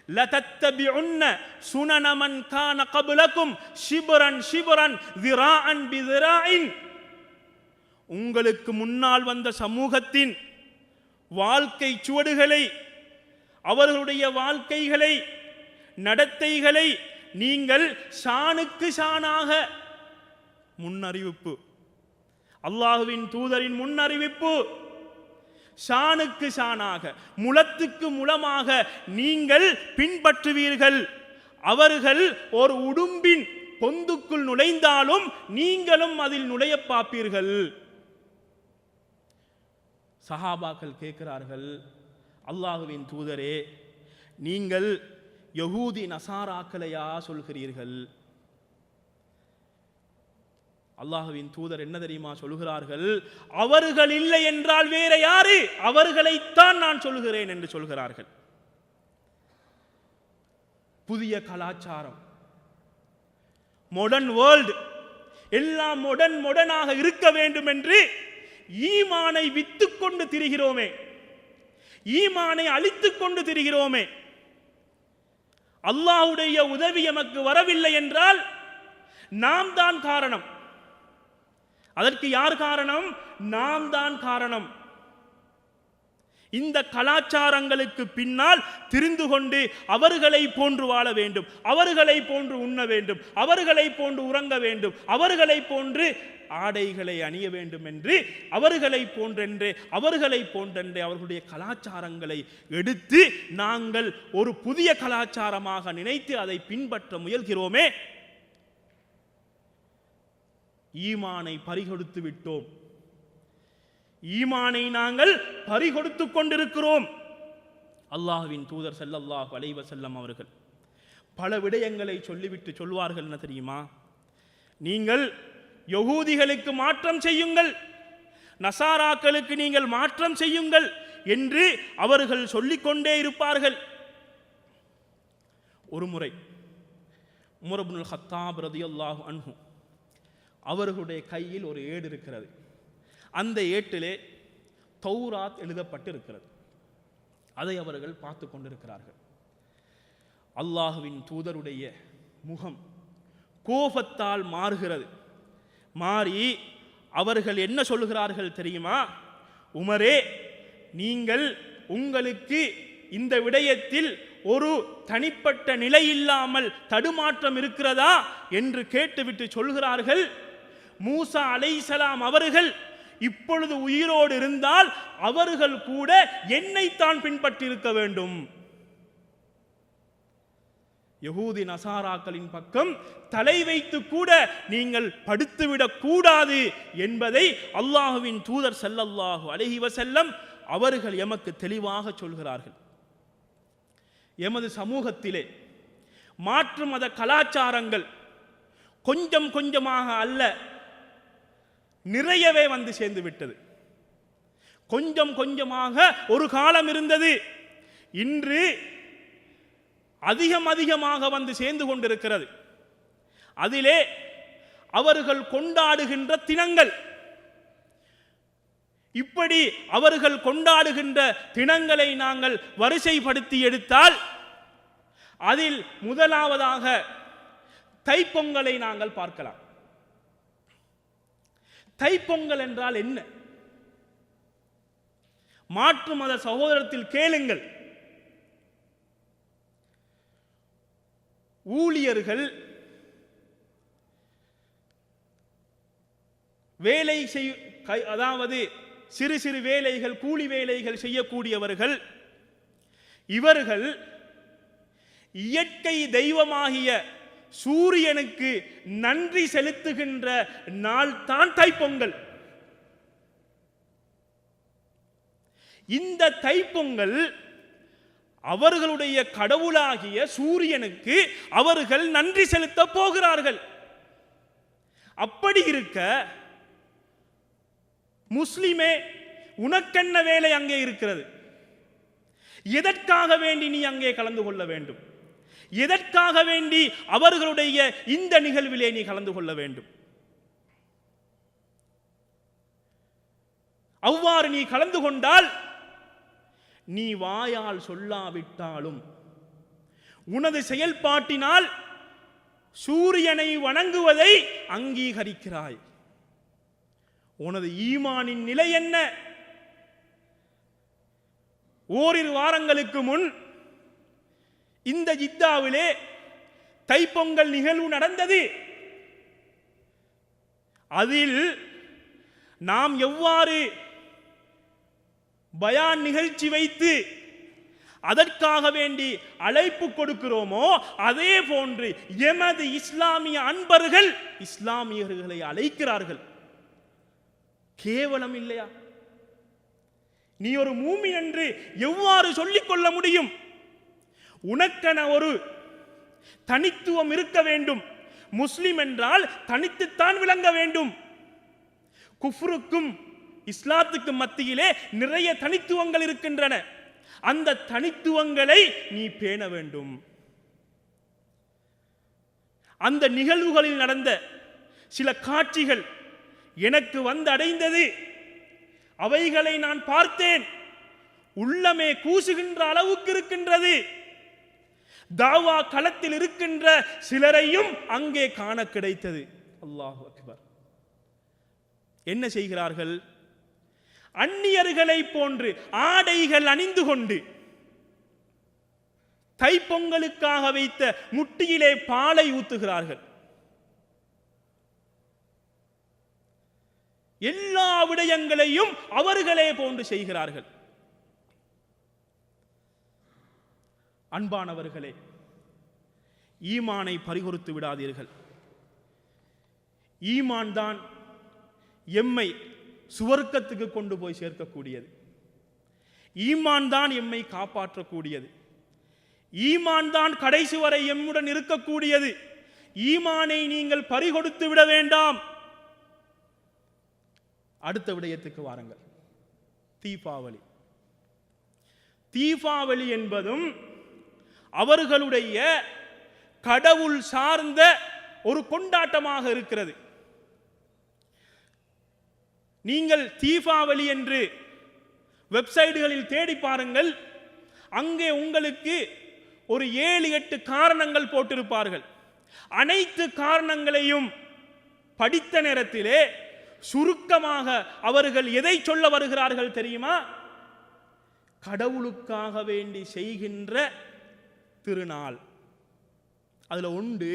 லதத்தபிஉன்ன சுனன மன் கான கப்லகும் ஷிப்ரன் ஷிப்ரன் ذراعன் பிذراعின். உங்களுக்கு முன்னால் வந்த சமூகத்தின் வாழ்க்கை சுவடுகளை, அவர்களுடைய வாழ்க்கைகளை, நடத்தைகளை நீங்கள் ஷானுக்கு ஷானாக, முன்னறிவிப்பு, அல்லாஹுவின் தூதரின் முன்னறிவிப்பு, ஷானுக்கு ஷானாக, முலத்துக்கு முலமாக நீங்கள் பின்பற்றுவீர்கள். அவர்கள் ஒரு உடும்பின் பொந்துக்குள் நுழைந்தாலும் நீங்களும் அதில் நுழைய பார்ப்பீர்கள். சஹாபாக்கள் கேட்கிறார்கள், அல்லாஹுவின் தூதரே, நீங்கள் யஹூதி நசாராக்களையா சொல்கிறீர்கள்? அல்லாஹுவின் தூதர் என்ன தெரியுமா சொல்கிறார்கள்? அவர்கள் இல்லை என்றால் வேற யாரு? அவர்களைத்தான் நான் சொல்கிறேன் என்று சொல்கிறார்கள். புதிய கலாச்சாரம், மாடர்ன் வேர்ல்ட், எல்லாம் மாடர்னாக இருக்க வேண்டும் என்று ஈமானை வித்துக் கொண்டு திரிகிறோமே, ஈமானை அழித்துக் கொண்டு திரிகிறோமே. அல்லாஹ்வுடைய உதவி எமக்கு வரவில்லை என்றால் நாம் தான் காரணம். அதற்கு யார் காரணம்? நாம் தான் காரணம். இந்த கலாச்சாரங்களுக்கு பின்னால் திரிந்து கொண்டு அவர்களை போன்று வாழ வேண்டும், அவர்களை போன்று உண்ண வேண்டும், அவர்களை போன்று உறங்க வேண்டும், அவர்களை போன்று ஆடைகளை அணிய வேண்டும் என்று அவர்களை போன்றென்றே அவர்களுடைய கலாச்சாரங்களை எடுத்து நாங்கள் ஒரு புதிய கலாச்சாரமாக நினைத்து அதை பின்பற்ற முயல்கிறோமே. ஈமானை பறிகொடுத்து விட்டோம். ஈமானை நாங்கள் பறிகொடுத்து கொண்டிருக்கிறோம். அல்லாஹ்வின் தூதர் ஸல்லல்லாஹு அலைஹி வஸல்லம் அவர்கள் பல விடயங்களை சொல்லிவிட்டு சொல்வார்கள். என்ன தெரியுமா? நீங்கள் யகூதிகளுக்கு மாற்றம் செய்யுங்கள், நசாராக்களுக்கு நீங்கள் மாற்றம் செய்யுங்கள் என்று அவர்கள் சொல்லிக்கொண்டே இருப்பார்கள். ஒரு முறை உமர் இப்னுல் கத்தாப் ரலியல்லாஹு அன்ஹு அவர்களுடைய கையில் ஒரு ஏடு இருக்கிறது. அந்த ஏட்டிலே தௌராத் எழுதப்பட்டு இருக்கிறது. அதை அவர்கள் பார்த்து கொண்டிருக்கிறார்கள். அல்லாஹுவின் தூதருடைய முகம் கோபத்தால் மாறுகிறது. மாறி அவர்கள் என்ன சொல்கிறார்கள் தெரியுமா? உமரே, நீங்கள் உங்களுக்கு இந்த விடயத்தில் ஒரு தனிப்பட்ட நிலை இல்லாமல் தடுமாற்றம் இருக்கிறதா என்று கேட்டுவிட்டு சொல்கிறார்கள், மூசா அலைஹிஸ்ஸலாம் அவர்கள் இப்பொழுது உயிரோடு இருந்தால் அவர்கள் கூட என்னைத்தான் பின்பற்றி இருக்க வேண்டும். யகூதி நசாராக்களின் பக்கம் தலை வைத்து கூட நீங்கள் படுத்துவிடக் கூடாது என்பதை அல்லாஹுவின் தூதர் ஸல்லல்லாஹு அலைஹி வஸல்லம் அவர்கள் எமக்கு தெளிவாக சொல்கிறார்கள். எமது சமூகத்திலே மாற்று மத கலாச்சாரங்கள் கொஞ்சம் கொஞ்சமாக அல்ல, நிறையவே வந்து சேர்ந்து விட்டது. கொஞ்சம் கொஞ்சமாக ஒரு காலம் இருந்தது, இன்று அதிகமாக வந்து சேர்ந்து கொண்டிருக்கிறது. அதிலே அவர்கள் கொண்டாடுகின்ற தினங்கள், இப்படி அவர்கள் கொண்டாடுகின்ற தினங்களை நாங்கள் வரிசைப்படுத்தி எடுத்தால் அதில் முதலாவதாக தைப்பொங்கலை நாங்கள் பார்க்கலாம். தைப்பொங்கல் என்றால் என்ன? மாற்று மத சகோதரத்தில் கேளுங்கள். ஊழியர்கள் வேலை அதாவது சிறு சிறு வேலைகள், கூலி வேலைகள் செய்யக்கூடியவர்கள், இவர்கள் இயற்கை தெய்வமாகிய சூரியனுக்கு நன்றி செலுத்துகின்ற நாள் தான் தைப்பொங்கல். இந்த தைப்பொங்கல் அவர்களுடைய கடவுளாகிய சூரியனுக்கு அவர்கள் நன்றி செலுத்த போகிறார்கள். அப்படி இருக்க முஸ்லிமே, உனக்கென்ன வேலை அங்கே இருக்கிறது? எதற்காக வேண்டி நீ அங்கே கலந்து கொள்ள வேண்டும்? எதற்காக வேண்டி அவர்களுடைய இந்த நிகழ்விலே நீ கலந்து கொள்ள வேண்டும்? அவ்வாறு நீ கலந்து கொண்டால் நீ வாயால் சொல்லாவிட்டாலும் உனது செயல்பாட்டினால் சூரியனை வணங்குவதை அங்கீகரிக்கிறாய். உனது ஈமானின் நிலை என்ன? ஓரிரு வாரங்களுக்கு முன் இந்த ஜித்தாவிலே தைப்பொங்கல் நிகழ்வு நடந்தது. அதில் நாம் எவ்வாறு பயான் நிகழ்ச்சி வைத்து அதற்காக வேண்டி அழைப்பு கொடுக்கிறோமோ அதே போன்று எமது இஸ்லாமிய அன்பர்கள் இஸ்லாமியர்களை அழைக்கிறார்கள். கேவலம் இல்லையா? நீ ஒரு மூமின் என்று எவ்வாறு சொல்லிக் கொள்ள முடியும்? உனக்கென ஒரு தனித்துவம் இருக்க வேண்டும். முஸ்லிம் என்றால் தனித்துத்தான் விளங்க வேண்டும். குஃப்ருக்கும் இஸ்லாத்துக்கும் மத்தியிலே நிறைய தனித்துவங்கள் இருக்கின்றன. அந்த தனித்துவங்களை நீ பேண வேண்டும். அந்த நிகழ்வுகளில் நடந்த சில காட்சிகள் எனக்கு வந்து அடைந்தது. அவைகளை நான் பார்த்தேன். உள்ளமே கூசுகின்ற அளவுக்கு இருக்கின்றது. தாவா களத்தில் இருக்கின்ற சிலரையும் அங்கே காண கிடைத்தது. அல்லாஹு அக்பர். என்ன செய்கிறார்கள்? அந்நியர்களை போன்று ஆடைகள் அணிந்து கொண்டு தைப்பொங்கலுக்காக வைத்த முட்டியிலே பாலை ஊத்துகிறார்கள். எல்லா விடயங்களையும் அவர்களே போன்று செய்கிறார்கள். அன்பானவர்களே, ஈமானை பறிகொடுத்து விடாதீர்கள். ஈமான் தான் எம்மை சுவர்க்கத்துக்கு கொண்டு போய் சேர்க்கக்கூடியது. ஈமான் தான் எம்மை காப்பாற்றக்கூடியது. ஈமான் தான் கடைசி வரை எம்முடன் இருக்கக்கூடியது. ஈமானை நீங்கள் பறிகொடுத்து விட வேண்டாம். அடுத்த விடயத்துக்கு வாருங்கள். தீபாவளி. தீபாவளி என்பதும் அவர்களுடைய கடவுள் சார்ந்த ஒரு கொண்டாட்டமாக இருக்கிறது. நீங்கள் தீபாவளி என்று வெப்சைட்டுகளில் தேடி பாருங்கள். அங்கே உங்களுக்கு ஒரு 7-8 காரணங்கள் போட்டிருப்பார்கள். அனைத்து காரணங்களையும் படித்த நேரத்திலே சுருக்கமாக அவர்கள் எதை சொல்ல வருகிறார்கள் தெரியுமா? கடவுளுக்காக வேண்டி செய்கின்ற திருநாள். அதுல உண்டு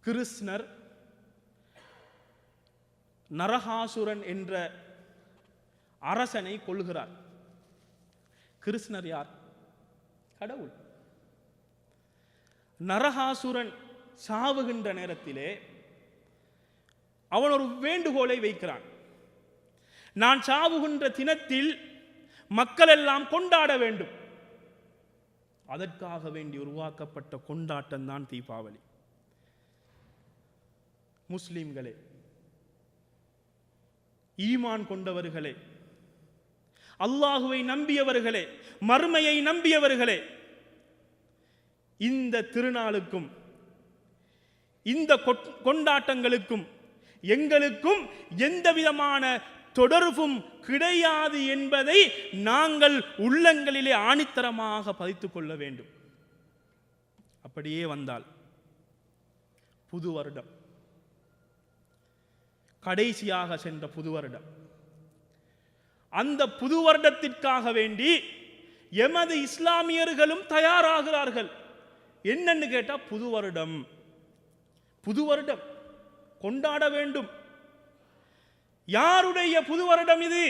கிருஷ்ணர் நரகாசுரன் என்ற அரசனை கொல்கிறார். கிருஷ்ணர் யார்? கடவுள். நரகாசுரன் சாவுகின்ற நேரத்திலே அவன் ஒரு வேண்டுகோளை வைக்கிறான். நான் சாவுகின்ற தினத்தில் மக்கள் எல்லாம் கொண்டாட வேண்டும். அதற்காக வேண்டி உருவாக்கப்பட்ட கொண்டாட்டம் தான் தீபாவளி. முஸ்லிம்களே, ஈமான் கொண்டவர்களே, அல்லாஹுவை நம்பியவர்களே, மறுமையை நம்பியவர்களே, இந்த திருநாளுக்கும் இந்த கொண்டாட்டங்களுக்கும் எங்களுக்கும் எந்த விதமான தொடர்பும் கிடையாது என்பதை நாங்கள் உள்ளங்களிலே ஆணித்தரமாக பதித்துக் கொள்ள வேண்டும். அப்படியே வந்தால் புது வருடம், கடைசியாக சென்ற புது வருடம், அந்த புது வருடத்திற்காக வேண்டி எமது இஸ்லாமியர்களும் தயாராகிறார்கள். என்னன்னு கேட்டா புது வருடம் கொண்டாட வேண்டும். யாருடைய புது வருடம் இது?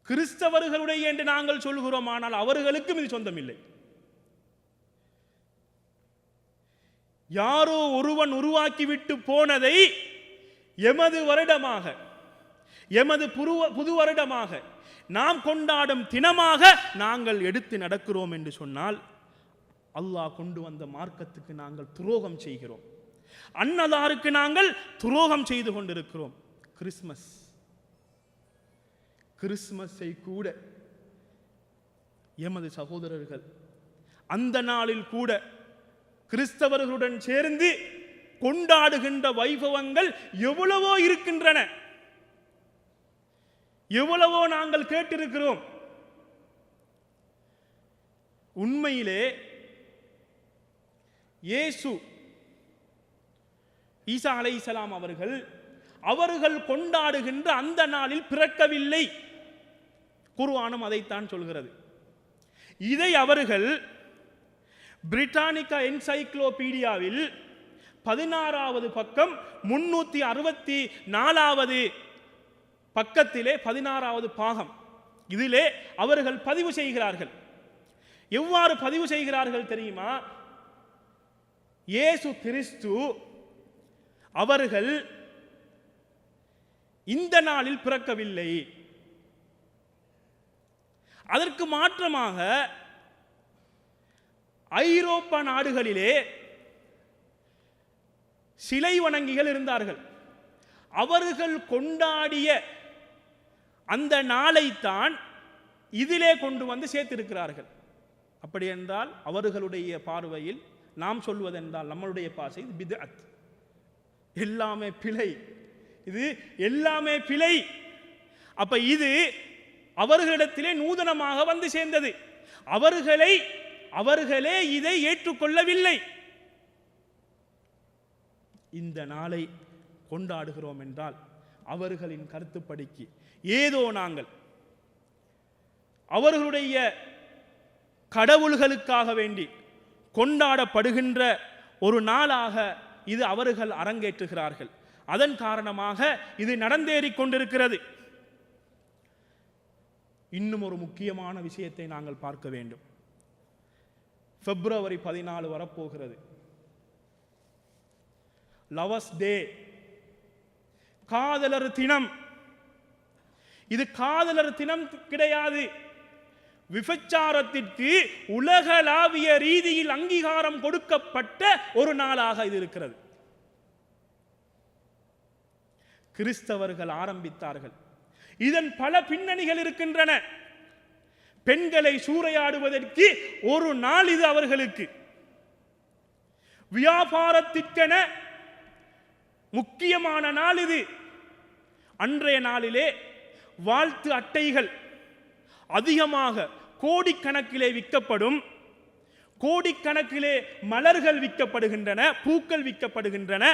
கிறிஸ்தவர்களுடைய என்று நாங்கள் சொல்கிறோம். ஆனால் அவர்களுக்கும் இது சொந்தமில்லை. யாரோ ஒருவன் உருவாக்கிவிட்டு போனதை எமது வருடமாக, எமது புது வருடமாக, நாம் கொண்டாடும் தினமாக நாங்கள் எடுத்து நடக்கிறோம் என்று சொன்னால் அல்லாஹ் கொண்டு வந்த மார்க்கத்துக்கு நாங்கள் துரோகம் செய்கிறோம். அன்னதாருக்கு நாங்கள் துரோகம் செய்து கொண்டிருக்கிறோம். கிறிஸ்மஸை கூட எமது சகோதரர்கள் அந்த நாளில் கூட கிறிஸ்தவர்களுடன் சேர்ந்து கொண்டாடுகின்ற வைபவங்கள் எவ்வளவோ இருக்கின்றன, எவ்வளவோ நாங்கள் கேட்டிருக்கிறோம். உண்மையிலே ஈசா அலைஹிஸ்ஸலாம் அவர்கள் கொண்டாடுகின்ற அந்த நாளில் பிறக்கவில்லை. குர்ஆனும் அதைத்தான் சொல்கிறது. இதை அவர்கள் பிரிட்டானிக்கா என்சைக்ளோபீடியாவில் 16வது பக்கம் 364வது பக்கத்திலே 16வது பாகம், இதிலே அவர்கள் பதிவு செய்கிறார்கள். எவ்வாறு பதிவு செய்கிறார்கள் தெரியுமா? இயேசு கிறிஸ்து அவர்கள் இந்த நாளில் பிறக்கவில்லை. அதற்கு மாற்றமாக ஐரோப்பா நாடுகளிலே சிலை வணங்கிகள் இருந்தார்கள். அவர்கள் கொண்டாடிய அந்த நாளைத்தான் இதிலே கொண்டு வந்து சேர்த்திருக்கிறார்கள். அப்படி என்றால் அவர்களுடைய பார்வையில் நாம் சொல்வதென்றால் நம்மளுடைய பாசை பித்அத், எல்லாமே பிழை, இது எல்லாமே பிழை. அப்ப இது அவர்களிடத்திலே நூதனமாக வந்து சேர்ந்தது. அவர்களே இதை ஏற்றுக்கொள்ளவில்லை. இந்த நாளை கொண்டாடுகிறோம் என்றால் அவர்களின் கருத்துப்படிக்கு ஏதோ நாங்கள் அவர்களுடைய கடவுள்களுக்காக வேண்டி கொண்டாடப்படுகின்ற ஒரு நாளாக இது அவர்கள் அரங்கேற்றுகிறார்கள். அதன் காரணமாக இது நடந்தேறிக் கொண்டிருக்கிறது. இன்னும் ஒரு முக்கியமான விஷயத்தை நாங்கள் பார்க்க வேண்டும். பிப்ரவரி 14 வரப்போகிறது. லவர்ஸ் டே, காதலர் தினம். இது காதலர் தினம் கிடையாது. விபச்சாரத்திற்கு உலகளாவிய ரீதியில் அங்கீகாரம் கொடுக்கப்பட்ட ஒரு நாளாக இது இருக்கிறது. கிறிஸ்தவர்கள் ஆரம்பித்தார்கள். இதன் பல பின்னணிகள் இருக்கின்றன. பெண்களை சூறையாடுவதற்கு ஒரு நாள் இது அவர்களுக்கு. வியாபாரத்திற்கென முக்கியமான நாள் இது. அன்றைய நாளிலே வாழ்த்து அட்டைகள் அதிகமாக கோடிக்கணக்கிலே விற்கப்படும். கோடிக்கணக்கிலே மலர்கள் விற்கப்படுகின்றன, பூக்கள் விற்கப்படுகின்றன.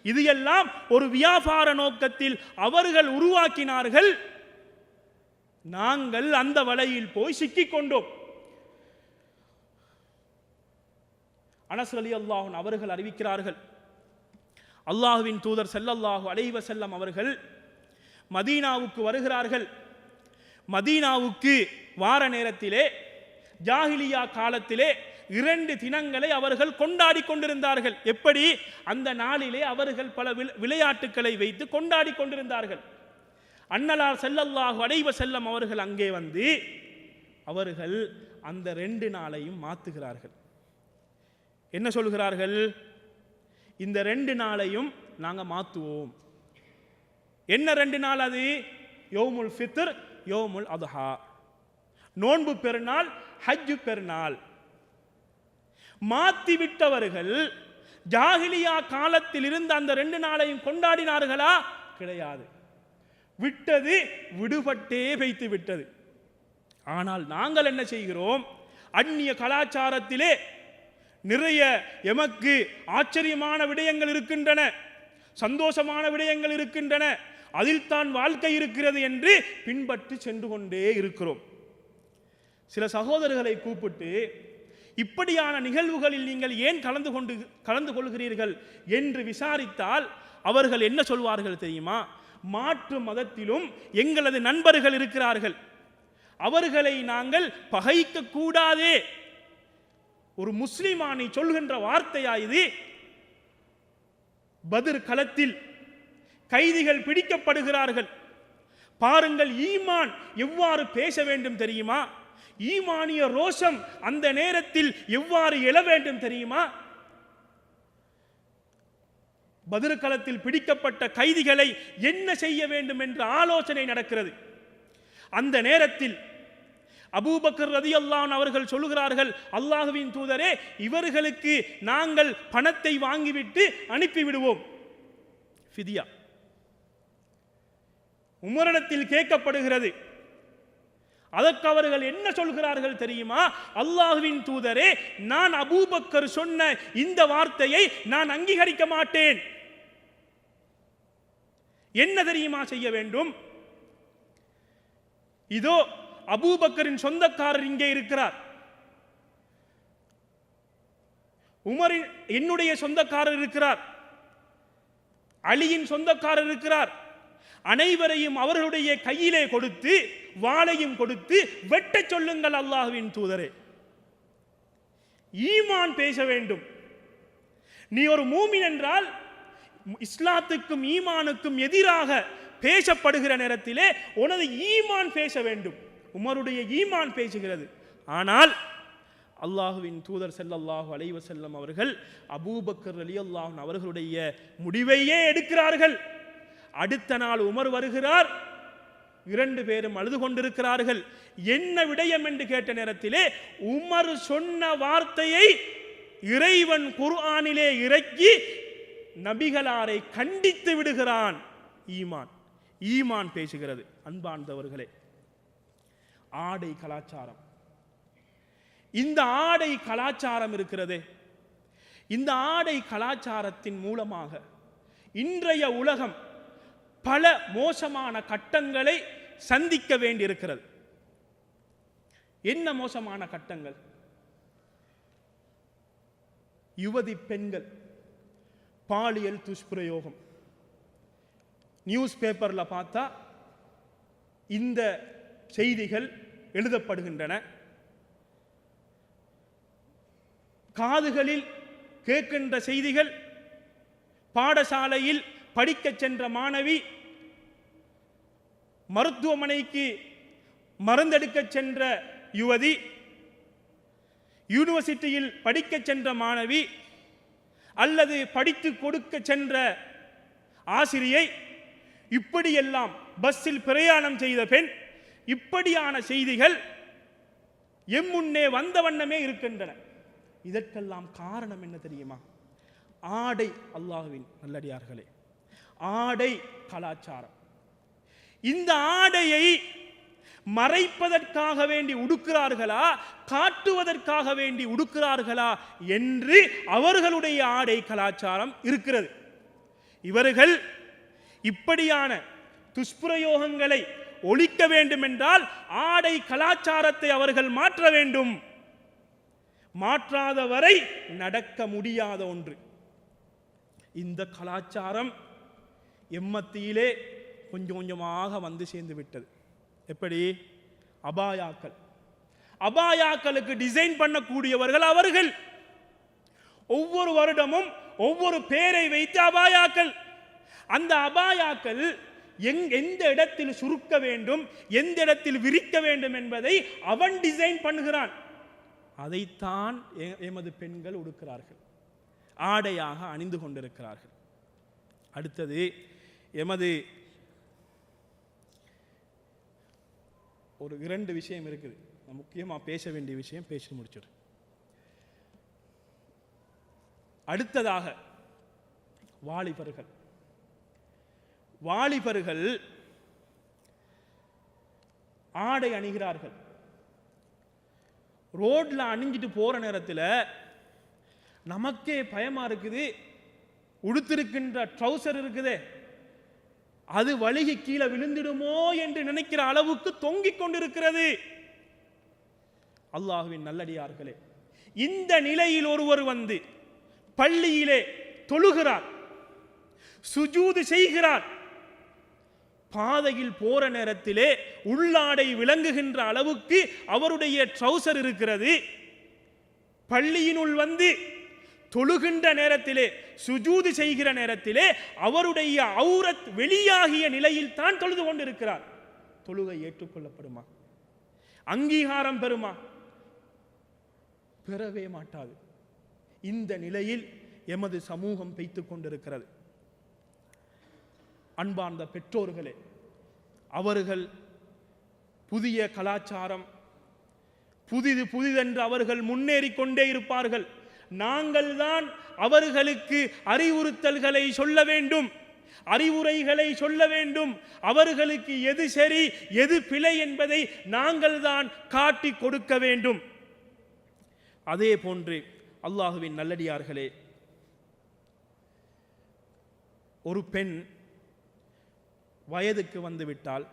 இது எல்லாம் ஒரு வியாபார நோக்கத்தில் அவர்கள் உருவாக்கினார்கள். நாங்கள் அந்த வலையில் போய் சிக்கிக் கொண்டோம். அனஸ் ரலியல்லாஹு அன்ஹு அவர்கள் அறிவிக்கிறார்கள், அல்லாஹ்வின் தூதர் ஸல்லல்லாஹு அலைஹி வஸல்லம் அவர்கள் மதீனாவுக்கு வருகிறார்கள். மதீனாவுக்கு வார நேரத்திலே ஜாஹிலியா காலத்திலே 2 தினங்களை அவர்கள் கொண்டாடி கொண்டிருந்தார்கள். எப்படி? அந்த நாளிலே அவர்கள் பல விளையாட்டுக்களை வைத்து கொண்டாடி கொண்டிருந்தார்கள். அன்னலார் ஸல்லல்லாஹு அலைஹி வஸல்லம் அவர்கள் அங்கே வந்து அவர்கள் அந்த 2 நாளையும் மாற்றுகிறார்கள். என்ன சொல்கிறார்கள்? இந்த 2 நாளையும் நாங்கள் மாற்றுவோம். என்ன 2 நாள் அது? யௌமுல் ஃபித்ர், யௌமுல் அத்ஹா. நோன்பு பெருநாள், ஹஜ் பெருநாள். மாற்றி விட்டவர்கள் ஜாஹிலியா காலத்தில் இருந்த அந்த 2 நாளையும் கொண்டாடினார்களா? கிடையாது. விட்டது விடுபட்டே வைத்து விட்டது. ஆனால் நாங்கள் என்ன செய்கிறோம்? அந்நிய கலாச்சாரத்திலே நிறைய எமக்கு ஆச்சரியமான விடயங்கள் இருக்கின்றன, சந்தோஷமான விடயங்கள் இருக்கின்றன, அதில் தான் வாழ்க்கை இருக்கிறது என்று பின்பற்றி சென்று கொண்டே இருக்கிறோம். சில சகோதரர்களை கூப்பிட்டு இப்படியான நிகழ்வுகளில் நீங்கள் ஏன் கலந்து கொள்கிறீர்கள் என்று விசாரித்தால் அவர்கள் என்ன சொல்வார்கள் தெரியுமா? மாற்று மதத்திலும் எங்களது நண்பர்கள் இருக்கிறார்கள், அவர்களை நாங்கள் பகைக்க கூடாதே. ஒரு முஸ்லிமானி சொல்கின்ற வார்த்தையா இது? பத்ர் களத்தில் கைதிகள் பிடிக்கப்படுகிறார்கள். பாருங்கள், ஈமான் எவ்வாறு பேச வேண்டும் தெரியுமா? ஈமானிய ரோஷம் அந்த நேரத்தில் எவ்வாறு எழ வேண்டும் தெரியுமா? பத்ர் களத்தில் பிடிக்கப்பட்ட கைதிகளை என்ன செய்ய வேண்டும் என்ற ஆலோசனை நடக்கிறது. அந்த நேரத்தில் அபூபக்கர் ரலியல்லாஹு அன்ஹு அவர்கள் சொல்கிறார்கள், அல்லாஹ்வின் தூதரே, இவர்களுக்கு நாங்கள் பணத்தை வாங்கிவிட்டு அனுப்பிவிடுவோம், ஃபிதியா. உமரிடத்தில் கேட்கப்படுகிறது. அதற்கு அவர்கள் என்ன சொல்கிறார்கள் தெரியுமா? அல்லாஹ்வின் தூதரே, நான் அபூபக்கர் சொன்ன இந்த வார்த்தையை நான் அங்கீகரிக்க மாட்டேன். என்ன தெரியுமா செய்ய வேண்டும்? இதோ அபூபக்கரின் சொந்தக்காரர் இங்கே இருக்கிறார், உமரின் என்னுடைய சொந்தக்காரர் இருக்கிறார், அலியின் சொந்தக்காரர் இருக்கிறார். அனைவரையும் அவர்களுடைய கையிலே கொடுத்து வாளையும் கொடுத்து வெட்ட சொல்லுங்கள் அல்லாஹ்வின் தூதரே. ஈமான் பேச வேண்டும். நீ ஒரு மூமின் என்றால் இஸ்லாத்துக்கும் ஈமானுக்கும் எதிராக பேசப்படுகிற நேரத்திலே உனது ஈமான் பேச வேண்டும். உமருடைய ஈமான் பேசுகிறது. ஆனால் அல்லாஹுவின் தூதர் ஸல்லல்லாஹு அலைஹி வஸல்லம் அவர்கள் அபூபக்கர் ரலியல்லாஹு அன்ஹு அவர்களுடைய முடிவையே எடுக்கிறார்கள். அடுத்த நாள் உமர் வருகிறார். 2 பேரும் அழுது கொண்டிருக்கிறார்கள். என்ன விடயம் என்று கேட்ட நேரத்திலே உமர் சொன்ன வார்த்தையை இறைவன் குர்ஆனிலே இறக்கி நபிகளாரை கண்டித்து விடுகிறான். ஈமான் பேசுகிறது. அன்பார்ந்தவர்களே, ஆடை கலாச்சாரம், இந்த ஆடை கலாச்சாரம் இருக்கிறதே, இந்த ஆடை கலாச்சாரத்தின் மூலமாக இன்றைய உலகம் பல மோசமான கட்டங்களை சந்திக்க வேண்டியிருக்கிறது. என்ன மோசமான கட்டங்கள்? யுவதி பெண்கள் பாலியல் துஷ்பிரயோகம். நியூஸ் பேப்பரில் பார்த்தா இந்த செய்திகள் எழுதப்படுகின்றன. காதுகளில் கேட்கின்ற செய்திகள், பாடசாலையில் படிக்க சென்ற மாணவி, மருத்துவமனைக்கு மருந்தெடுக்க சென்ற யுவதி, யூனிவர்சிட்டியில் படிக்க சென்ற மாணவி, அல்லது படித்து கொடுக்க சென்ற ஆசிரியை, இப்படியெல்லாம் பஸ்ஸில் பிரயாணம் செய்த பெண், இப்படியான செய்திகள் எம் முன்னே வந்த வண்ணமே இருக்கின்றன. இதற்கெல்லாம் காரணம் என்ன தெரியுமா? ஆடை. அல்லாஹ்வின் நல்லடியார்களே, ஆடை கலாச்சாரம். இந்த ஆடையை மறைப்பதற்காக வேண்டி உடுக்கிறார்களா, காட்டுவதற்காக வேண்டி உடுக்கிறார்களா என்று அவர்களுடைய ஆடை கலாச்சாரம் இருக்கிறது. இவர்கள் இப்படியான துஷ்பிரயோகங்களை ஒழிக்க வேண்டும் என்றால் ஆடை கலாச்சாரத்தை அவர்கள் மாற்ற வேண்டும். மாற்றாத வரை நடக்க முடியாத ஒன்று. இந்த கலாச்சாரம் எம்மத்தியிலே கொஞ்சம் கொஞ்சமாக வந்து சேர்ந்து விட்டது. எப்படி? அபாயாக்கள். அபாயாக்களுக்கு டிசைன் பண்ணக்கூடியவர்கள் அவர்கள். ஒவ்வொரு வருடமும் ஒவ்வொரு பேரை வைத்து அபாயாக்கள். அந்த அபாயாக்கள் எந்த இடத்தில் சுருக்க வேண்டும், எந்த இடத்தில் விரிக்க வேண்டும் என்பதை அவன் டிசைன் பண்ணுகிறான். அதைத்தான் எமது பெண்கள் உடுக்கிறார்கள், ஆடையாக அணிந்து கொண்டிருக்கிறார்கள். அடுத்தது எமது ஒரு 2 விஷயம் இருக்குது, முக்கியமாக பேச வேண்டிய விஷயம் பேசி முடிச்சிடு. அடுத்ததாக வாலிபர்கள் ஆடை அணிகிறார்கள். ரோட்ல அணிஞ்சிட்டு போற நேரத்தில் நமக்கே பயமா இருக்குது. உடுத்திருக்கின்ற ட்ரௌசர் இருக்குதே, அது வலிகி கீழே விழுந்திடுமோ என்று நினைக்கிற அளவுக்கு தொங்கிக் கொண்டிருக்கிறது. அல்லாஹ்வின் நல்லடியார்களே, இந்த நிலையில் ஒருவர் வந்து பள்ளியிலே தொழுகிறார், சுஜூது செய்கிறார், பாதையில் போற நேரத்திலே உள்ளாடை விளங்குகின்ற அளவுக்கு அவருடைய ட்ரௌசர் இருக்கிறது. பள்ளியினுள் வந்து தொழுகின்ற நேரத்திலே, சுஜூது செய்கிற நேரத்திலே அவருடைய ஔரத் வெளியாகிய நிலையில் தான் தொழுது கொண்டிருக்கிறார். தொழுகை ஏற்றுக்கொள்ளப்படுமா? அங்கீகாரம் பெறுமா? பெறவே மாட்டாது. இந்த நிலையில் எமது சமூகம் பெய்த்துக் கொண்டிருக்கிறது. அன்பார்ந்த பெற்றோர்களே, அவர்கள் புதிய கலாச்சாரம் புதிதென்று அவர்கள் முன்னேறி கொண்டே இருப்பார்கள். நாங்கள் தான் அவர்களுக்கு அறிவுறுத்தல்களை சொல்ல வேண்டும், அறிவுரைகளை சொல்ல வேண்டும். அவர்களுக்கு எது சரி எது பிழை என்பதை நாங்கள் தான் காட்டி கொடுக்க வேண்டும். அதே போன்று அல்லாஹுவின் நல்லடியார்களே, ஒரு பெண் வயதுக்கு வந்துவிட்டால்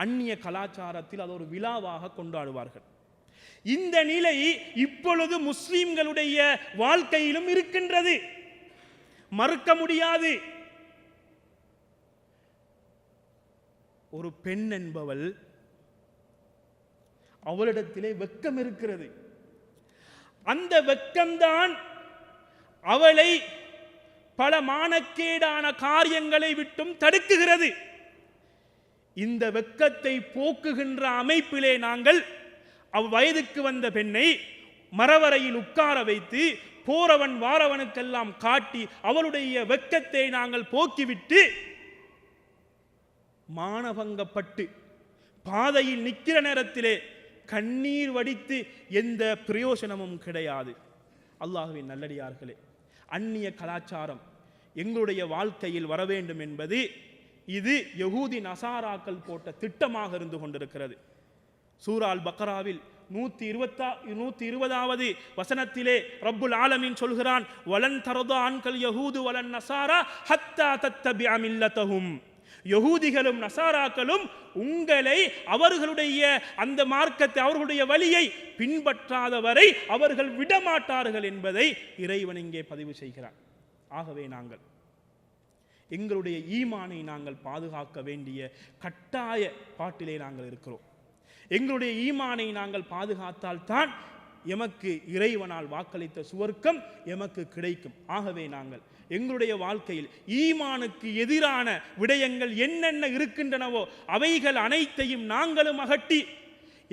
அந்நிய கலாச்சாரத்தில் அது ஒரு விழாவாக கொண்டாடுவார்கள். இந்த நிலை இப்பொழுது முஸ்லிம்களுடைய வாழ்க்கையிலும் இருக்கின்றது, மறுக்க முடியாது. ஒரு பெண் என்பவள், அவளிடத்திலே வெட்கம் இருக்கிறது. அந்த வெட்கம்தான் அவளை பல மானக்கேடான காரியங்களை விட்டும் தடுக்குகிறது. இந்த வெட்கத்தை போக்குகின்ற அமைப்பிலே நாங்கள் அவ்வயதுக்கு வந்த பெண்ணை மரவரையில் உட்கார வைத்து போறவன் வாரவனுக்கெல்லாம் காட்டி அவளுடைய வெட்கத்தை நாங்கள் போக்கிவிட்டு மானபங்கப்பட்டு பாதையில் நிற்கிற நேரத்திலே கண்ணீர் வடித்து எந்த பிரயோசனமும் கிடையாது. அல்லாஹ்வின் நல்லடியார்களே, அந்நிய கலாச்சாரம் எங்களுடைய வாழ்க்கையில் வர வேண்டும் என்பது இது யகூதி நசாராக்கள் போட்ட திட்டமாக இருந்து கொண்டிருக்கிறது. சூரா அல் பக்ராவில் 120வது வசனத்திலே ரப்புல் ஆலமீன் சொல்கிறான், வலன் தரதா அன்கல் யஹூது வலன் நசாரா ஹத்தா தத்தபிஅ மில்லதஹும். யகூதிகளும் நசாராக்களும் உங்களை அவர்களுடைய அந்த மார்க்கத்தை அவர்களுடைய வழியை பின்பற்றாதவரை அவர்கள் விடமாட்டார்கள் என்பதை இறைவன் இங்கே பதிவு செய்கிறான். ஆகவே நாங்கள் எங்களுடைய ஈமானை நாங்கள் பாதுகாக்க வேண்டிய கட்டாய பாட்டிலே நாங்கள் இருக்கிறோம். எங்களுடைய ஈமானை நாங்கள் பாதுகாத்தால் தான் எமக்கு இறைவனால் வாக்களித்த சுவர்க்கம் எமக்கு கிடைக்கும். ஆகவே நாங்கள் எங்களுடைய வாழ்க்கையில் ஈமானுக்கு எதிரான விடயங்கள் என்னென்ன இருக்கின்றனவோ அவைகள் அனைத்தையும் நாங்களும் அகற்றி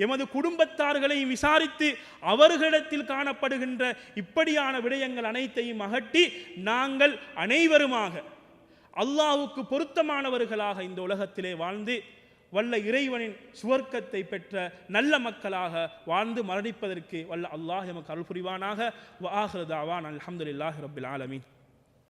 எமது குடும்பத்தார்களையும் விசாரித்து அவர்களிடத்தில் காணப்படுகின்ற இப்படியான விடயங்கள் அனைத்தையும் அகற்றி நாங்கள் அனைவருமாக அல்லாஹ்வுக்கு பொருத்தமானவர்களாக இந்த உலகத்திலே வாழ்ந்து வல்ல இறைவனின் சுவர்க்கத்தை பெற்ற நல்ல மக்களாக வாழ்ந்து மரணிப்பதற்கு வல்ல அல்லாஹ் எமக்கு அருள் புரிவானாக. வ ஆகிரு தஅவானா அல்ஹம்துலில்லாஹி ரப்பில் ஆலமீன்.